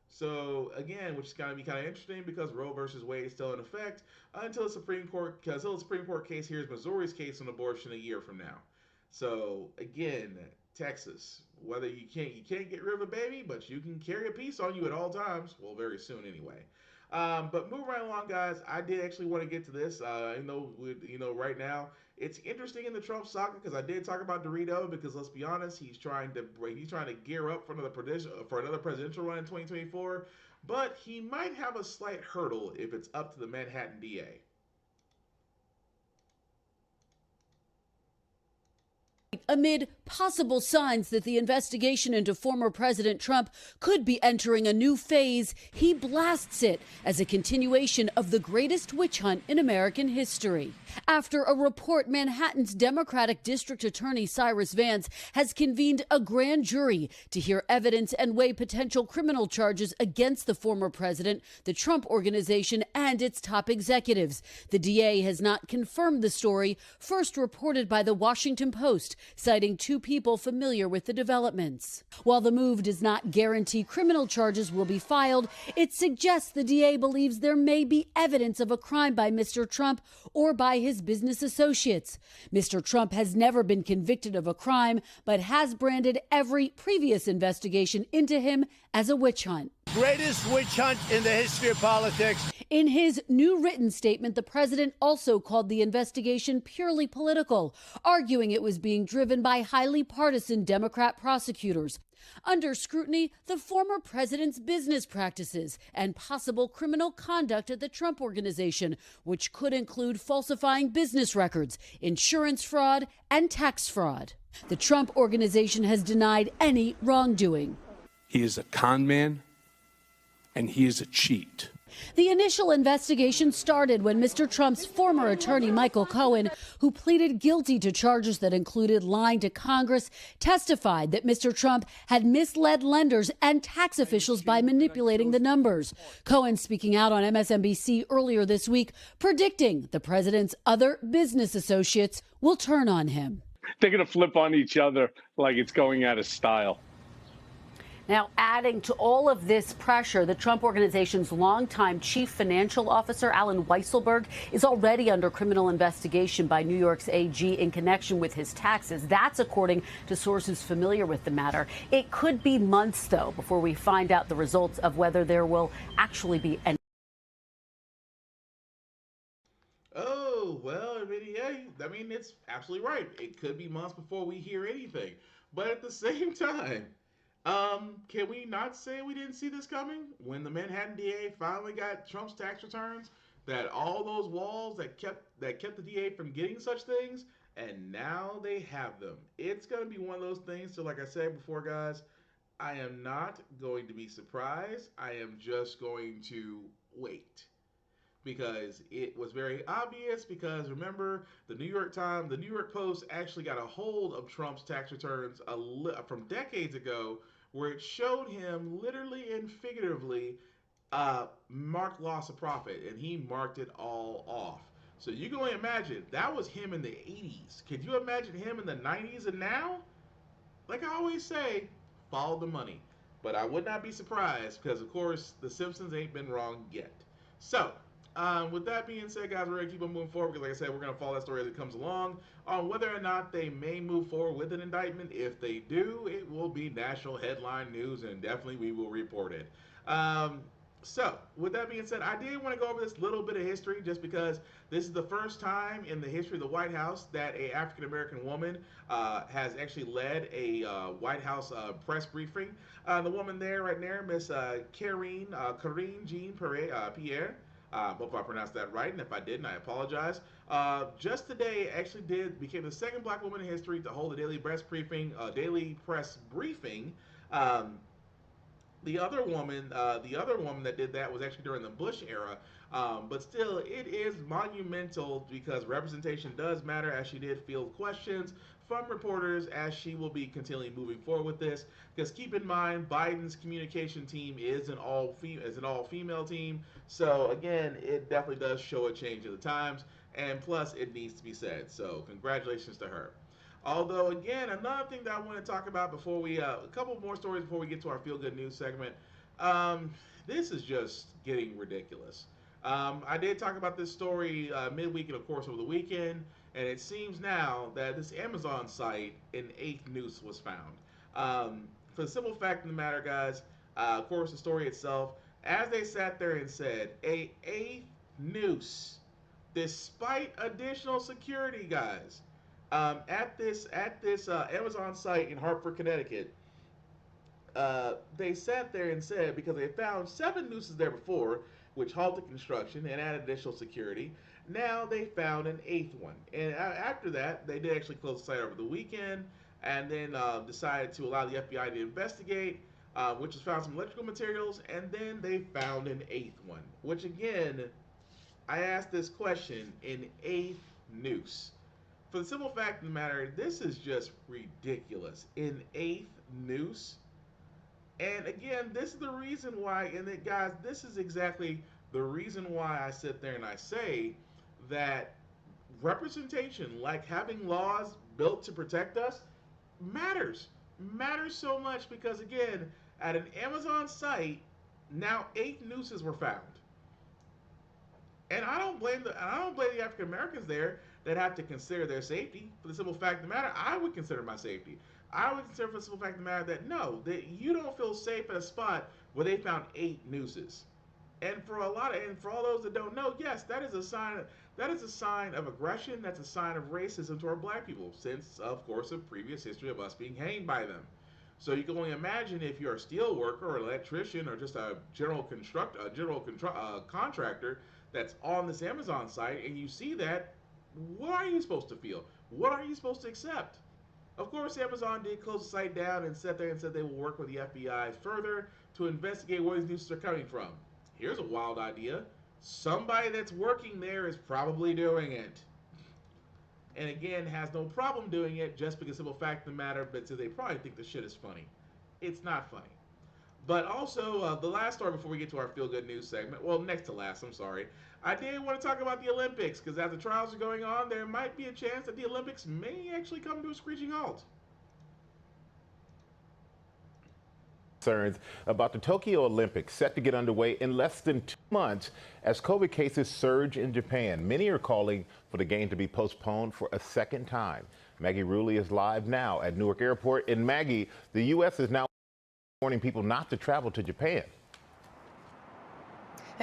So again, which is going to be kind of interesting because Roe versus Wade is still in effect until the Supreme Court case hears Missouri's case on abortion a year from now. So again, Texas, whether you can't get rid of a baby, but you can carry a piece on you at all times. Well, very soon anyway. But moving right along, guys, I did actually want to get to this. Right now it's interesting in the Trump saga because I did talk about Dorito because let's be honest, he's trying to gear up for another presidential run in 2024, but he might have a slight hurdle if it's up to the Manhattan DA. Amid possible signs that the investigation into former President Trump could be entering a new phase, he blasts it as a continuation of the greatest witch hunt in American history. After a report, Manhattan's Democratic District Attorney Cyrus Vance has convened a grand jury to hear evidence and weigh potential criminal charges against the former president, the Trump Organization, and its top executives. The DA has not confirmed the story, first reported by the Washington Post. citing 2 people familiar with the developments. While the move does not guarantee criminal charges will be filed, it suggests the DA believes there may be evidence of a crime by Mr. Trump or by his business associates. Mr. Trump has never been convicted of a crime, but has branded every previous investigation into him as a witch hunt. Greatest witch hunt in the history of politics. In his new written statement, the president also called the investigation purely political, arguing it was being driven by highly partisan Democrat prosecutors. Under scrutiny, the former president's business practices and possible criminal conduct at the Trump Organization, which could include falsifying business records, insurance fraud, and tax fraud. The Trump Organization has denied any wrongdoing. He is a con man, and he is a cheat. The initial investigation started when Mr. Trump's former attorney, Michael Cohen, who pleaded guilty to charges that included lying to Congress, testified that Mr. Trump had misled lenders and tax officials by manipulating the numbers. Cohen speaking out on MSNBC earlier this week, predicting the president's other business associates will turn on him. They're going to flip on each other like it's going out of style. Now, adding to all of this pressure, the Trump Organization's longtime chief financial officer, Alan Weisselberg, is already under criminal investigation by New York's AG in connection with his taxes. That's according to sources familiar with the matter. It could be months, though, before we find out the results of whether there will actually be any. Oh, well, I mean, it's absolutely right. It could be months before we hear anything. But at the same time, can we not say we didn't see this coming? When the Manhattan DA finally got Trump's tax returns, that all those walls that kept the DA from getting such things, and now they have them. It's going to be one of those things. So like I said before, guys, I am not going to be surprised. I am just going to wait. Because it was very obvious, because remember, the New York Post actually got a hold of Trump's tax returns from decades ago, where it showed him literally and figuratively marked loss of profit, and he marked it all off. So you can only imagine, that was him in the 80s. Could you imagine him in the 90s and now? Like I always say, follow the money. But I would not be surprised, because of course, the Simpsons ain't been wrong yet. So, with that being said, guys, we're going to keep on moving forward because, like I said, we're going to follow that story as it comes along on whether or not they may move forward with an indictment. If they do, it will be national headline news, and definitely we will report it. So, with that being said, I did want to go over this little bit of history just because this is the first time in the history of the White House that a African-American woman has actually led a White House press briefing. The woman there, right there, Miss Karine Jean-Pierre. Hope I pronounced that right, and if I didn't, I apologize. Just today, actually became the second black woman in history to hold a daily press briefing. The other woman that did that was actually during the Bush era. But still, it is monumental because representation does matter, as she did field questions from reporters as she will be continually moving forward with this. Because keep in mind, Biden's communication team is an all-female team. So again, it definitely does show a change of the times, and plus it needs to be said. So congratulations to her. Although again, another thing that I want to talk about before we, a couple more stories before we get to our feel-good news segment. This is just getting ridiculous. I did talk about this story midweek and of course over the weekend, and it seems now that this Amazon site, an 8th noose was found. For the simple fact of the matter, guys, of course the story itself, as they sat there and said, a 8th noose, despite additional security, guys, at this Amazon site in Hartford, Connecticut. They sat there and said, because they found 7 nooses there before, which halted construction and added additional security. Now they found an 8th one. And after that, they did actually close the site over the weekend, and then decided to allow the FBI to investigate, which has found some electrical materials, and then they found an 8th one. Which again, I asked this question, an 8th noose. For the simple fact of the matter, this is just ridiculous. An 8th noose. And again, this is the reason why, and guys, this is exactly the reason why I sit there and I say that representation, like having laws built to protect us, matters. Matters so much because, again, at an Amazon site, now 8 nooses were found. And I don't blame the African Americans there that have to consider their safety. For the simple fact of the matter, I would consider my safety. I would consider for the simple fact of the matter that no, that you don't feel safe at a spot where they found 8 nooses. And for all those that don't know, yes, that is a sign of aggression. That's a sign of racism toward black people, since of course a previous history of us being hanged by them. So you can only imagine if you're a steel worker or an electrician or just a contractor that's on this Amazon site and you see that, what are you supposed to feel? What are you supposed to accept? Of course, Amazon did close the site down and sat there and said they will work with the FBI further to investigate where these nooses are coming from. Here's a wild idea. Somebody that's working there is probably doing it. And again, has no problem doing it just because of the fact of the matter, but so they probably think the shit is funny. It's not funny. But also, the last story before we get to our feel-good news segment, well, next to last, I'm sorry. I did want to talk about the Olympics, because as the trials are going on, there might be a chance that the Olympics may actually come to a screeching halt. Concerns about the Tokyo Olympics set to get underway in less than 2 months as COVID cases surge in Japan. Many are calling for the game to be postponed for a second time. Maggie Rulli is live now at Newark Airport. And Maggie, the U.S. is now warning people not to travel to Japan.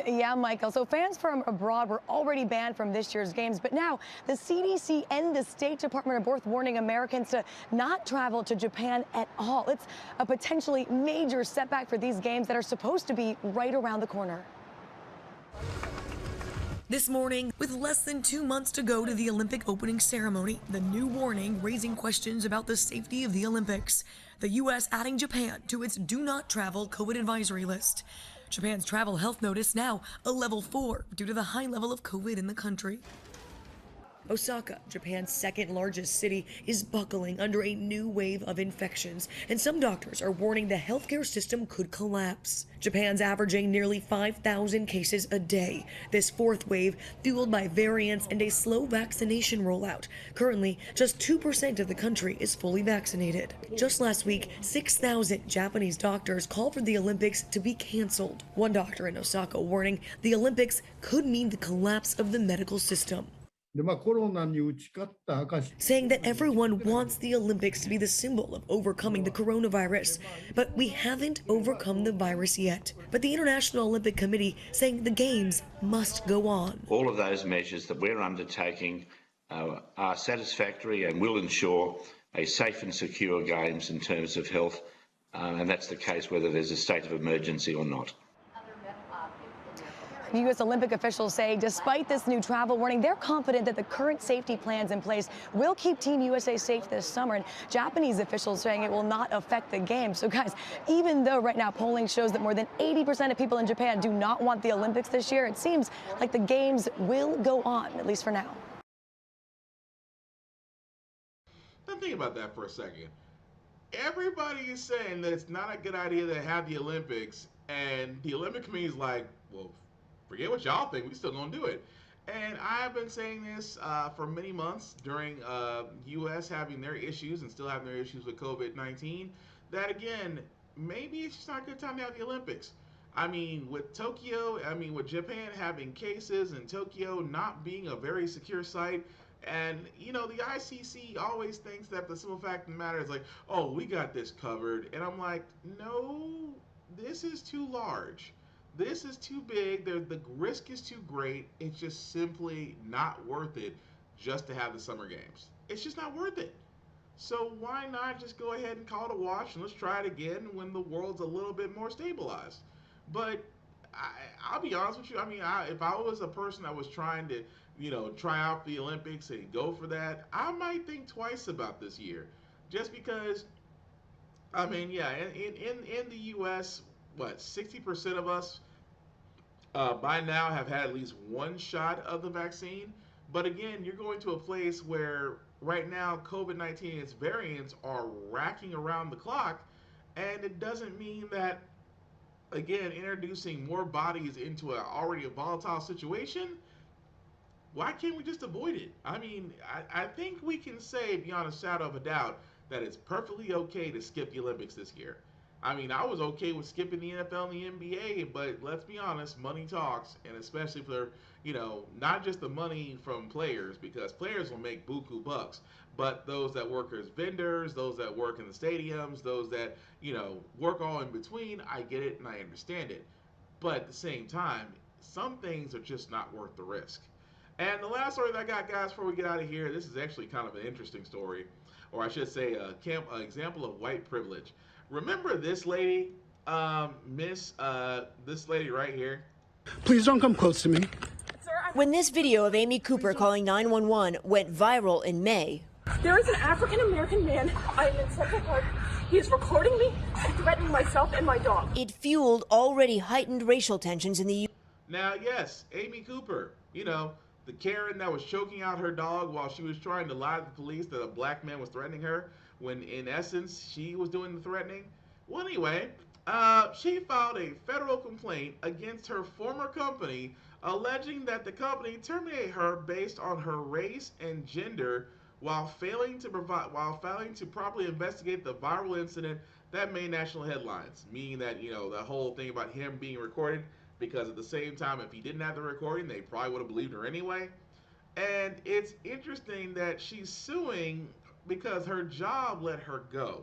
Yeah, Michael. So fans from abroad were already banned from this year's games, but now the CDC and the State Department are both warning Americans to not travel to Japan at all. It's a potentially major setback for these games that are supposed to be right around the corner. This morning, with less than 2 months to go to the Olympic opening ceremony, the new warning raising questions about the safety of the Olympics. The U.S. adding Japan to its do not travel COVID advisory list. Japan's travel health notice now a level 4 due to the high level of COVID in the country. Osaka, Japan's second largest city, is buckling under a new wave of infections, and some doctors are warning the healthcare system could collapse. Japan's averaging nearly 5,000 cases a day. This fourth wave fueled by variants and a slow vaccination rollout. Currently, just 2% of the country is fully vaccinated. Just last week, 6,000 Japanese doctors called for the Olympics to be canceled. One doctor in Osaka warning the Olympics could mean the collapse of the medical system. Saying that everyone wants the Olympics to be the symbol of overcoming the coronavirus, but we haven't overcome the virus yet. But the International Olympic Committee saying the games must go on. All of those measures that we're undertaking are satisfactory and will ensure a safe and secure games in terms of health, and that's the case whether there's a state of emergency or not. U.S. Olympic officials say despite this new travel warning, they're confident that the current safety plans in place will keep Team USA safe this summer. And Japanese officials saying it will not affect the game. So, guys, even though right now polling shows that more than 80% of people in Japan do not want the Olympics this year, it seems like the games will go on, at least for now. Now think about that for a second. Everybody is saying that it's not a good idea to have the Olympics, and the Olympic committee is like, well, forget what y'all think, we still gonna do it. And I've been saying this for many months during U.S. having their issues and still having their issues with COVID-19, that again, maybe it's just not a good time to have the Olympics. I mean, with Japan having cases and Tokyo not being a very secure site, and you know, the ICC always thinks that the simple fact of the matter is like, oh, we got this covered. And I'm like, no, this is too large. This is too big. The risk is too great. It's just simply not worth it just to have the summer games. It's just not worth it. So why not just go ahead and call it a wash and let's try it again when the world's a little bit more stabilized. But I'll be honest with you. I mean, if I was a person that was trying to, try out the Olympics and go for that, I might think twice about this year. Just because, I mean, yeah, in the U.S., what, 60% of us by now have had at least one shot of the vaccine. But again, you're going to a place where right now COVID-19 and its variants are racking around the clock, and it doesn't mean that, again, introducing more bodies into already a volatile situation why can't we just avoid it? I mean, I think we can say beyond a shadow of a doubt that it's perfectly okay to skip the Olympics this year. I mean, I was okay with skipping the NFL and the NBA, but let's be honest, money talks, and especially for, not just the money from players, because players will make buku bucks, but those that work as vendors, those that work in the stadiums, those that, work all in between, I get it and I understand it. But at the same time, some things are just not worth the risk. And the last story that I got, guys, before we get out of here, this is actually kind of an interesting story, or I should say, an example of white privilege. Remember this lady, this lady right here? Please don't come close to me. When this video of Amy Cooper calling 911 went viral in May, there is an African American man. I am in Central Park. He is recording me and threatening myself and my dog. it fueled already heightened racial tensions in the U.S. Now, yes, Amy Cooper, the Karen that was choking out her dog while she was trying to lie to the police that a black man was threatening her, when in essence she was doing the threatening. Well, anyway, she filed a federal complaint against her former company, alleging that the company terminated her based on her race and gender while failing to properly investigate the viral incident that made national headlines. Meaning that, the whole thing about him being recorded, because at the same time, if he didn't have the recording, they probably would have believed her anyway. And it's interesting that she's suing because her job let her go.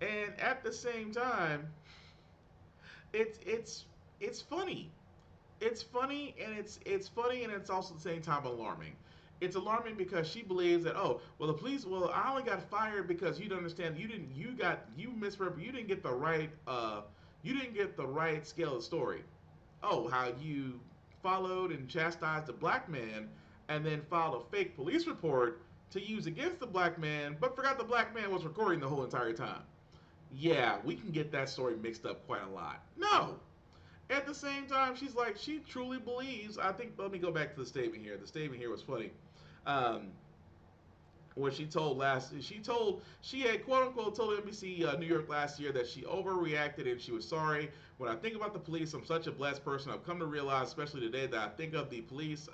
And at the same time, it's funny. It's funny, and it's funny, and it's also at the same time alarming. It's alarming because she believes that, oh, well, the police, well, I only got fired because you don't understand, you didn't get the right scale of story. Oh, how you followed and chastised a black man and then filed a fake police report to use against the black man, but forgot the black man was recording the whole entire time. Yeah, we can get that story mixed up quite a lot. No. At the same time, she's like, she truly believes, I think, let me go back to the statement here. The statement here was funny. What she had quote unquote told NBC New York last year that she overreacted and she was sorry. When I think about the police, I'm such a blessed person. I've come to realize, especially today, that I think of the police,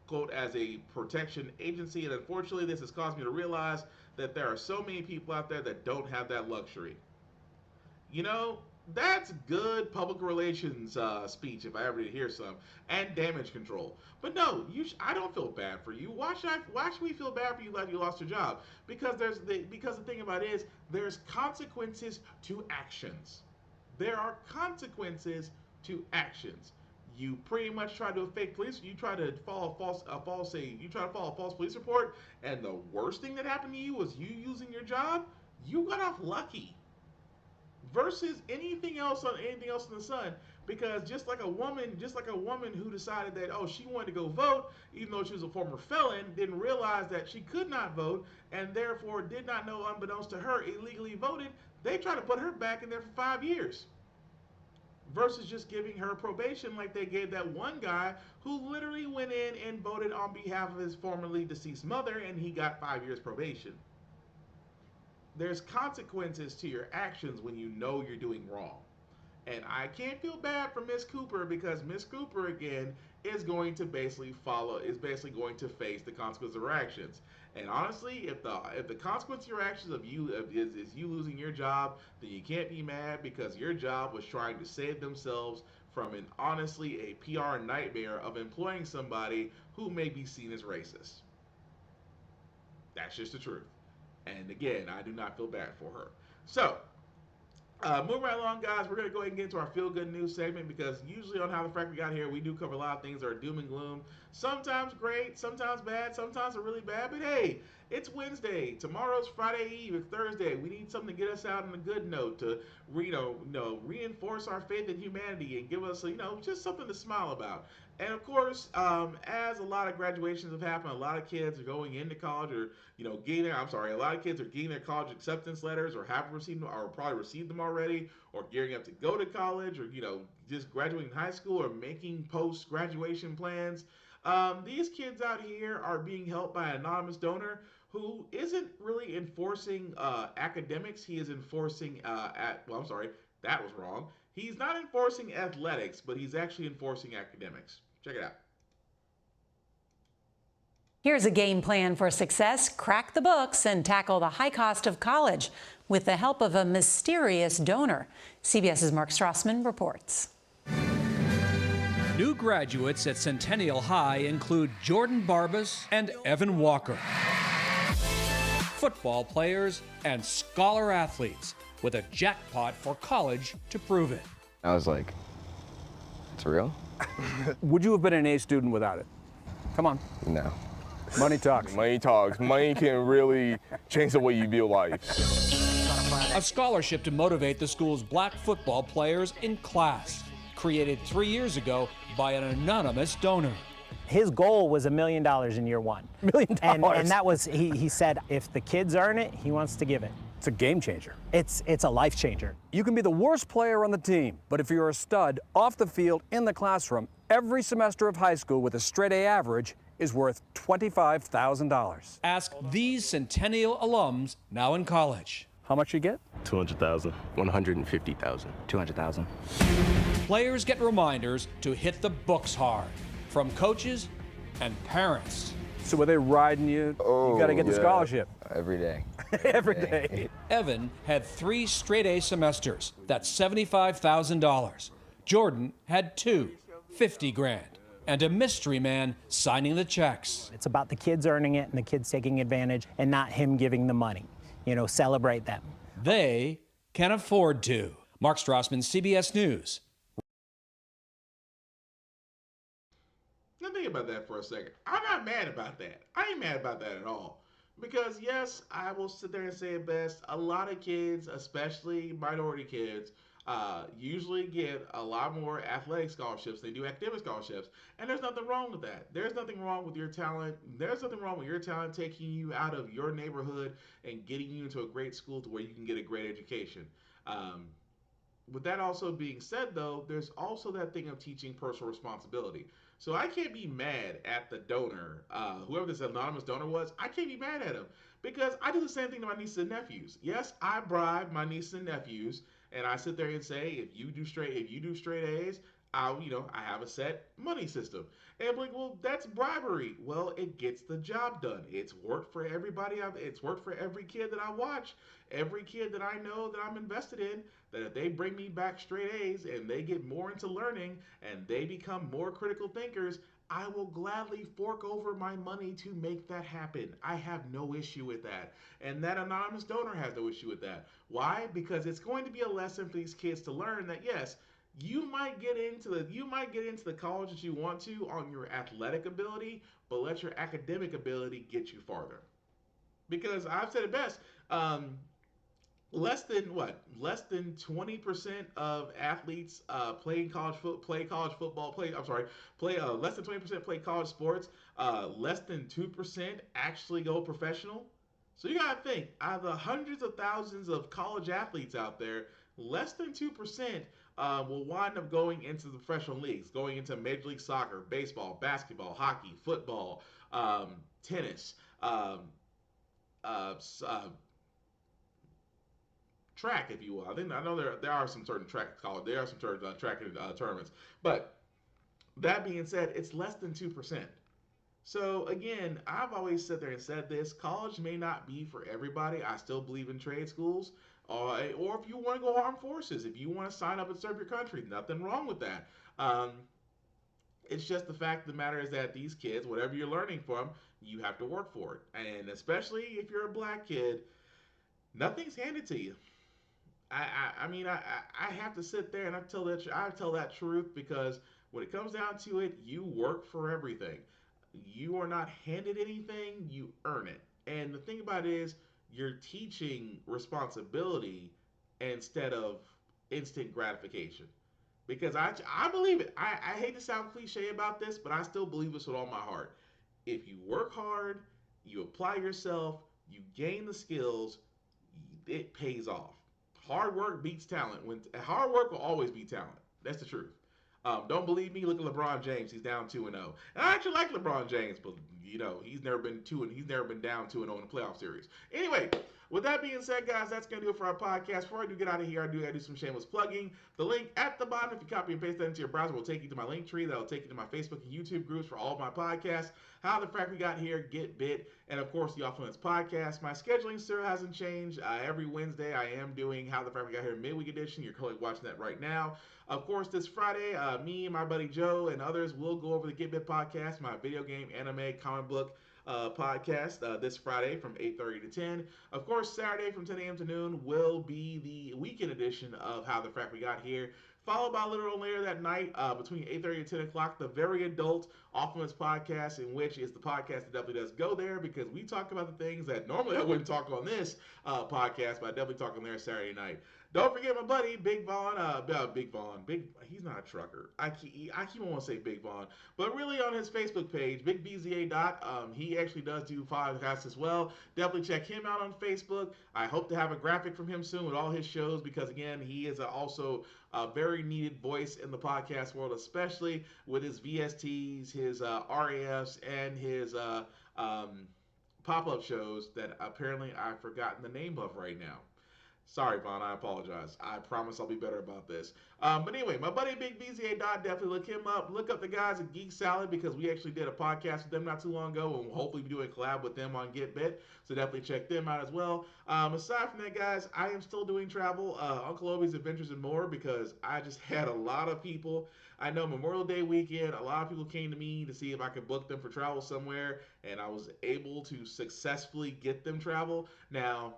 quote, as a protection agency. And unfortunately, this has caused me to realize that there are so many people out there that don't have that luxury. That's good public relations speech, if I ever did hear some, and damage control. But no, I don't feel bad for you. Why should we feel bad for you like you lost your job? Because the thing about it is, there's consequences to actions. There are consequences to actions. You pretty much try to do a fake police. You try to file a false police report, and the worst thing that happened to you was you using your job. You got off lucky. Versus anything else in the sun, because just like a woman who decided that, oh, she wanted to go vote even though she was a former felon, didn't realize that she could not vote and therefore did not know, unbeknownst to her, illegally voted. They try to put her back in there for 5 years versus just giving her probation like they gave that one guy who literally went in and voted on behalf of his formerly deceased mother, and he got 5 years probation. There's consequences to your actions when you know you're doing wrong. And I can't feel bad for Miss Cooper, because Miss Cooper, again, is going to basically going to face the consequences of her actions. And honestly, if the consequence of your actions is you losing your job, then you can't be mad, because your job was trying to save themselves from honestly a PR nightmare of employing somebody who may be seen as racist. That's just the truth. And again, I do not feel bad for her. So, moving right along, guys, we're going to go ahead and get into our feel-good news segment, because usually on How the Frack We Got Here, we do cover a lot of things that are doom and gloom. Sometimes great, sometimes bad, sometimes are really bad. But hey, it's Wednesday. Tomorrow's Friday Eve. It's Thursday. We need something to get us out on a good note, to reinforce our faith in humanity and give us, just something to smile about. And of course, as a lot of graduations have happened, a lot of kids are going into college, or a lot of kids are getting their college acceptance letters, or have received them, or probably received them already, or gearing up to go to college, or just graduating high school, or making post-graduation plans. These kids out here are being helped by an anonymous donor who isn't really enforcing academics. He is enforcing that was wrong. He's not enforcing athletics, but he's actually enforcing academics. Check it out. Here's a game plan for success. Crack the books and tackle the high cost of college with the help of a mysterious donor. CBS's Mark Strassman reports. New graduates at Centennial High include Jordan Barbas and Evan Walker. Football players and scholar athletes with a jackpot for college to prove it. I was like, it's real? Would you have been an A student without it? Come on. No. Money talks. Money talks. Money can really change the way you view life. A scholarship to motivate the school's black football players in class, created 3 years ago by an anonymous donor. His goal was $1 million in year one. $1 million. And that was, he said, if the kids earn it, he wants to give it. It's a game changer. It's a life changer. You can be the worst player on the team, but if you're a stud off the field, in the classroom, every semester of high school with a straight A average is worth $25,000. Ask these Centennial alums now in college. How much you get? 200,000, 150,000, 200,000. Players get reminders to hit the books hard from coaches and parents. So were they riding you? You got to get the scholarship. Every day. Every day. Evan had 3 straight A semesters. That's $75,000. Jordan had 2, $50,000. And a mystery man signing the checks. It's about the kids earning it and the kids taking advantage and not him giving the money. You know, celebrate them. They can afford to. Mark Strassman, CBS News. Now think about that for a second. I'm not mad about that. I ain't mad about that at all. Because yes, I will sit there and say it best. A lot of kids, especially minority kids, usually get a lot more athletic scholarships than they do academic scholarships. And there's nothing wrong with that. There's nothing wrong with your talent. There's nothing wrong with your talent taking you out of your neighborhood and getting you into a great school to where you can get a great education. With that also being said, though, there's also that thing of teaching personal responsibility. So I can't be mad at the donor, whoever this anonymous donor was. I can't be mad at him because I do the same thing to my nieces and nephews. Yes, I bribe my nieces and nephews, and I sit there and say, if you do straight A's, I have a set money system. And I'm like, well, that's bribery. Well, it gets the job done. It's worked for everybody. It's worked for every kid that I watch, every kid that I know that I'm invested in, that if they bring me back straight A's and they get more into learning and they become more critical thinkers, I will gladly fork over my money to make that happen. I have no issue with that. And that anonymous donor has no issue with that. Why? Because it's going to be a lesson for these kids to learn that, yes, you might get into the college that you want to on your athletic ability, but let your academic ability get you farther. Because I've said it best, less than 20% of athletes less than 20% play college sports. Less than 2% actually go professional. So you gotta think, out of the hundreds of thousands of college athletes out there, less than 2% will wind up going into the professional leagues, going into Major League Soccer, baseball, basketball, hockey, football, tennis, track, if you will. I know there are some certain track tournaments, but that being said, it's less than 2%. So again, I've always sat there and said this: college may not be for everybody. I still believe in trade schools, or if you want to go armed forces, if you want to sign up and serve your country, nothing wrong with that. It's just the fact of the matter is that these kids, whatever you're learning from, you have to work for it, and especially if you're a black kid, nothing's handed to you. I mean, I have to sit there and I tell that truth, because when it comes down to it, you work for everything. You are not handed anything, you earn it. And the thing about it is, you're teaching responsibility instead of instant gratification. Because I believe it. I hate to sound cliche about this, but I still believe this with all my heart. If you work hard, you apply yourself, you gain the skills, it pays off. Hard work beats talent. Hard work will always beat talent. That's the truth. Don't believe me? Look at LeBron James. He's down 2-0. And I actually like LeBron James, but he's never been down 2-0 in the playoff series. Anyway, with that being said, guys, that's going to do it for our podcast. Before I do get out of here, I do some shameless plugging. The link at the bottom, if you copy and paste that into your browser, will take you to my link tree. That'll take you to my Facebook and YouTube groups for all of my podcasts. How the Frack We Got Here, Get Bit, and of course the Off Limits podcast. My scheduling still hasn't changed. Every Wednesday I am doing How the Frack We Got Here Midweek Edition. You're currently watching that right now. Of course, this Friday, me, my buddy Joe, and others will go over the Get Bit podcast, my video game, anime, comic book podcast this Friday from 8:30 to 10. Of course, Saturday from 10 a.m. to noon will be the weekend edition of How the Frack We Got Here, followed by a little later that night between 8:30 and 10 o'clock, the very adult Off Limits podcast, in which is the podcast that definitely does go there because we talk about the things that normally I wouldn't talk on this podcast, but I definitely talk on there Saturday night. Don't forget my buddy Big Vaughn. He's not a trucker. I keep on wanting to say Big Vaughn, but really on his Facebook page, Big BZA. He actually does do podcasts as well. Definitely check him out on Facebook. I hope to have a graphic from him soon with all his shows because again, he is also a very needed voice in the podcast world, especially with his VSTs, his RAFs, and his pop-up shows that apparently I've forgotten the name of right now. Sorry, Vaughn, I apologize. I promise I'll be better about this. But anyway, my buddy Big BZA. Definitely look him up. Look up the guys at Geek Salad because we actually did a podcast with them not too long ago, and we'll hopefully be doing a collab with them on Get Bit. So definitely check them out as well. Aside from that, guys, I am still doing travel, Uncle Obi's Adventures and More, because I just had a lot of people. I know Memorial Day weekend, a lot of people came to me to see if I could book them for travel somewhere, and I was able to successfully get them travel. Now,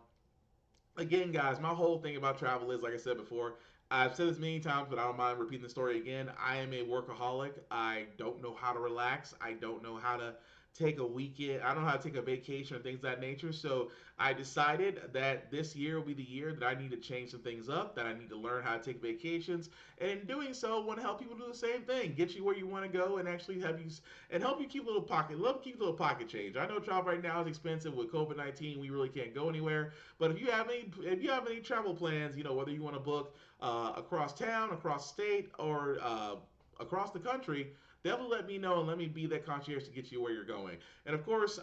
again, guys, my whole thing about travel is, like I said before, I've said this many times, but I don't mind repeating the story again. I am a workaholic. I don't know how to relax. I don't know how to take a weekend. I don't know how to take a vacation or things of that nature. So I decided that this year will be the year that I need to change some things up, that I need to learn how to take vacations. And in doing so, I want to help people do the same thing, get you where you want to go, and actually help you keep a little pocket change. I know travel right now is expensive with COVID-19. We really can't go anywhere. But if you have any travel plans, whether you want to book across town, across state, or across the country, definitely let me know and let me be that concierge to get you where you're going. And of course,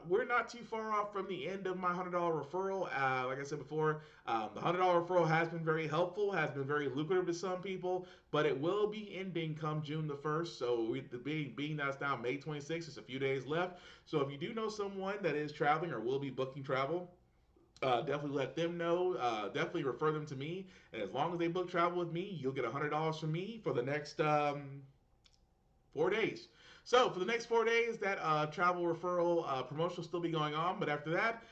we're not too far off from the end of my $100 referral. Like I said before, the $100 referral has been very helpful, has been very lucrative to some people, but it will be ending come June the 1st. So being that it's now May 26th, it's a few days left. So if you do know someone that is traveling or will be booking travel, definitely let them know. Definitely refer them to me. And as long as they book travel with me, you'll get $100 from me for the next 4 days. So for the next 4 days, that travel referral promotion will still be going on. But after that,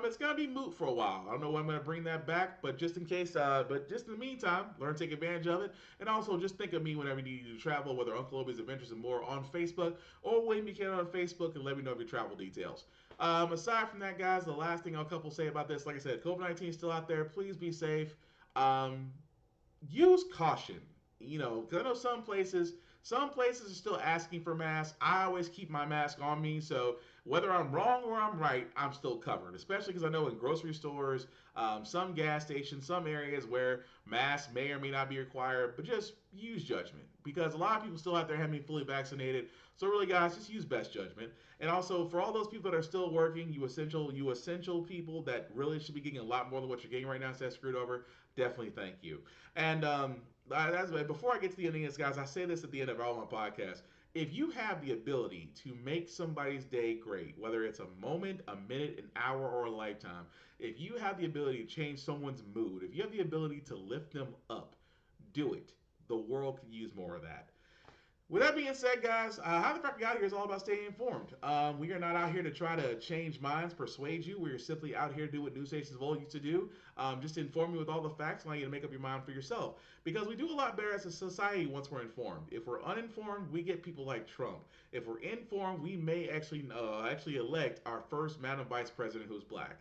it's going to be moot for a while. I don't know when I'm going to bring that back, but just in case, but just in the meantime, learn to take advantage of it. And also just think of me whenever you need to travel, whether Uncle Obi's Adventures and More on Facebook or William Buchanan on Facebook, and let me know of your travel details. Aside from that, guys, the last thing I'll say about this, like I said, COVID-19 is still out there. Please be safe. Use caution. Because I know some places are still asking for masks. I always keep my mask on me, so whether I'm wrong or I'm right, I'm still covered. Especially because I know in grocery stores, some gas stations, some areas where masks may or may not be required, but just use judgment. Because a lot of people still out there haven't been fully vaccinated. So really, guys, just use best judgment. And also, for all those people that are still working, you essential people that really should be getting a lot more than what you're getting right now instead of screwed over, definitely thank you. And before I get to the ending of this, guys, I say this at the end of all my podcasts. If you have the ability to make somebody's day great, whether it's a moment, a minute, an hour, or a lifetime, if you have the ability to change someone's mood, if you have the ability to lift them up, do it. The world could use more of that. With that being said, guys, How the Frack We Got Here is all about staying informed. We are not out here to try to change minds, persuade you. We are simply out here to do what news stations of old used to do, just to inform you with all the facts, allow you to make up your mind for yourself. Because we do a lot better as a society once we're informed. If we're uninformed, we get people like Trump. If we're informed, we may actually elect our first Madam Vice President who's black.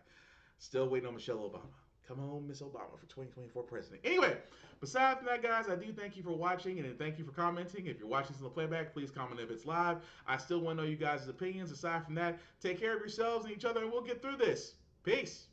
Still waiting on Michelle Obama. Come on, Miss Obama, for 2024 president. Anyway, besides that, guys, I do thank you for watching and thank you for commenting. If you're watching this on the playback, please comment if it's live. I still want to know you guys' opinions. Aside from that, take care of yourselves and each other, and we'll get through this. Peace.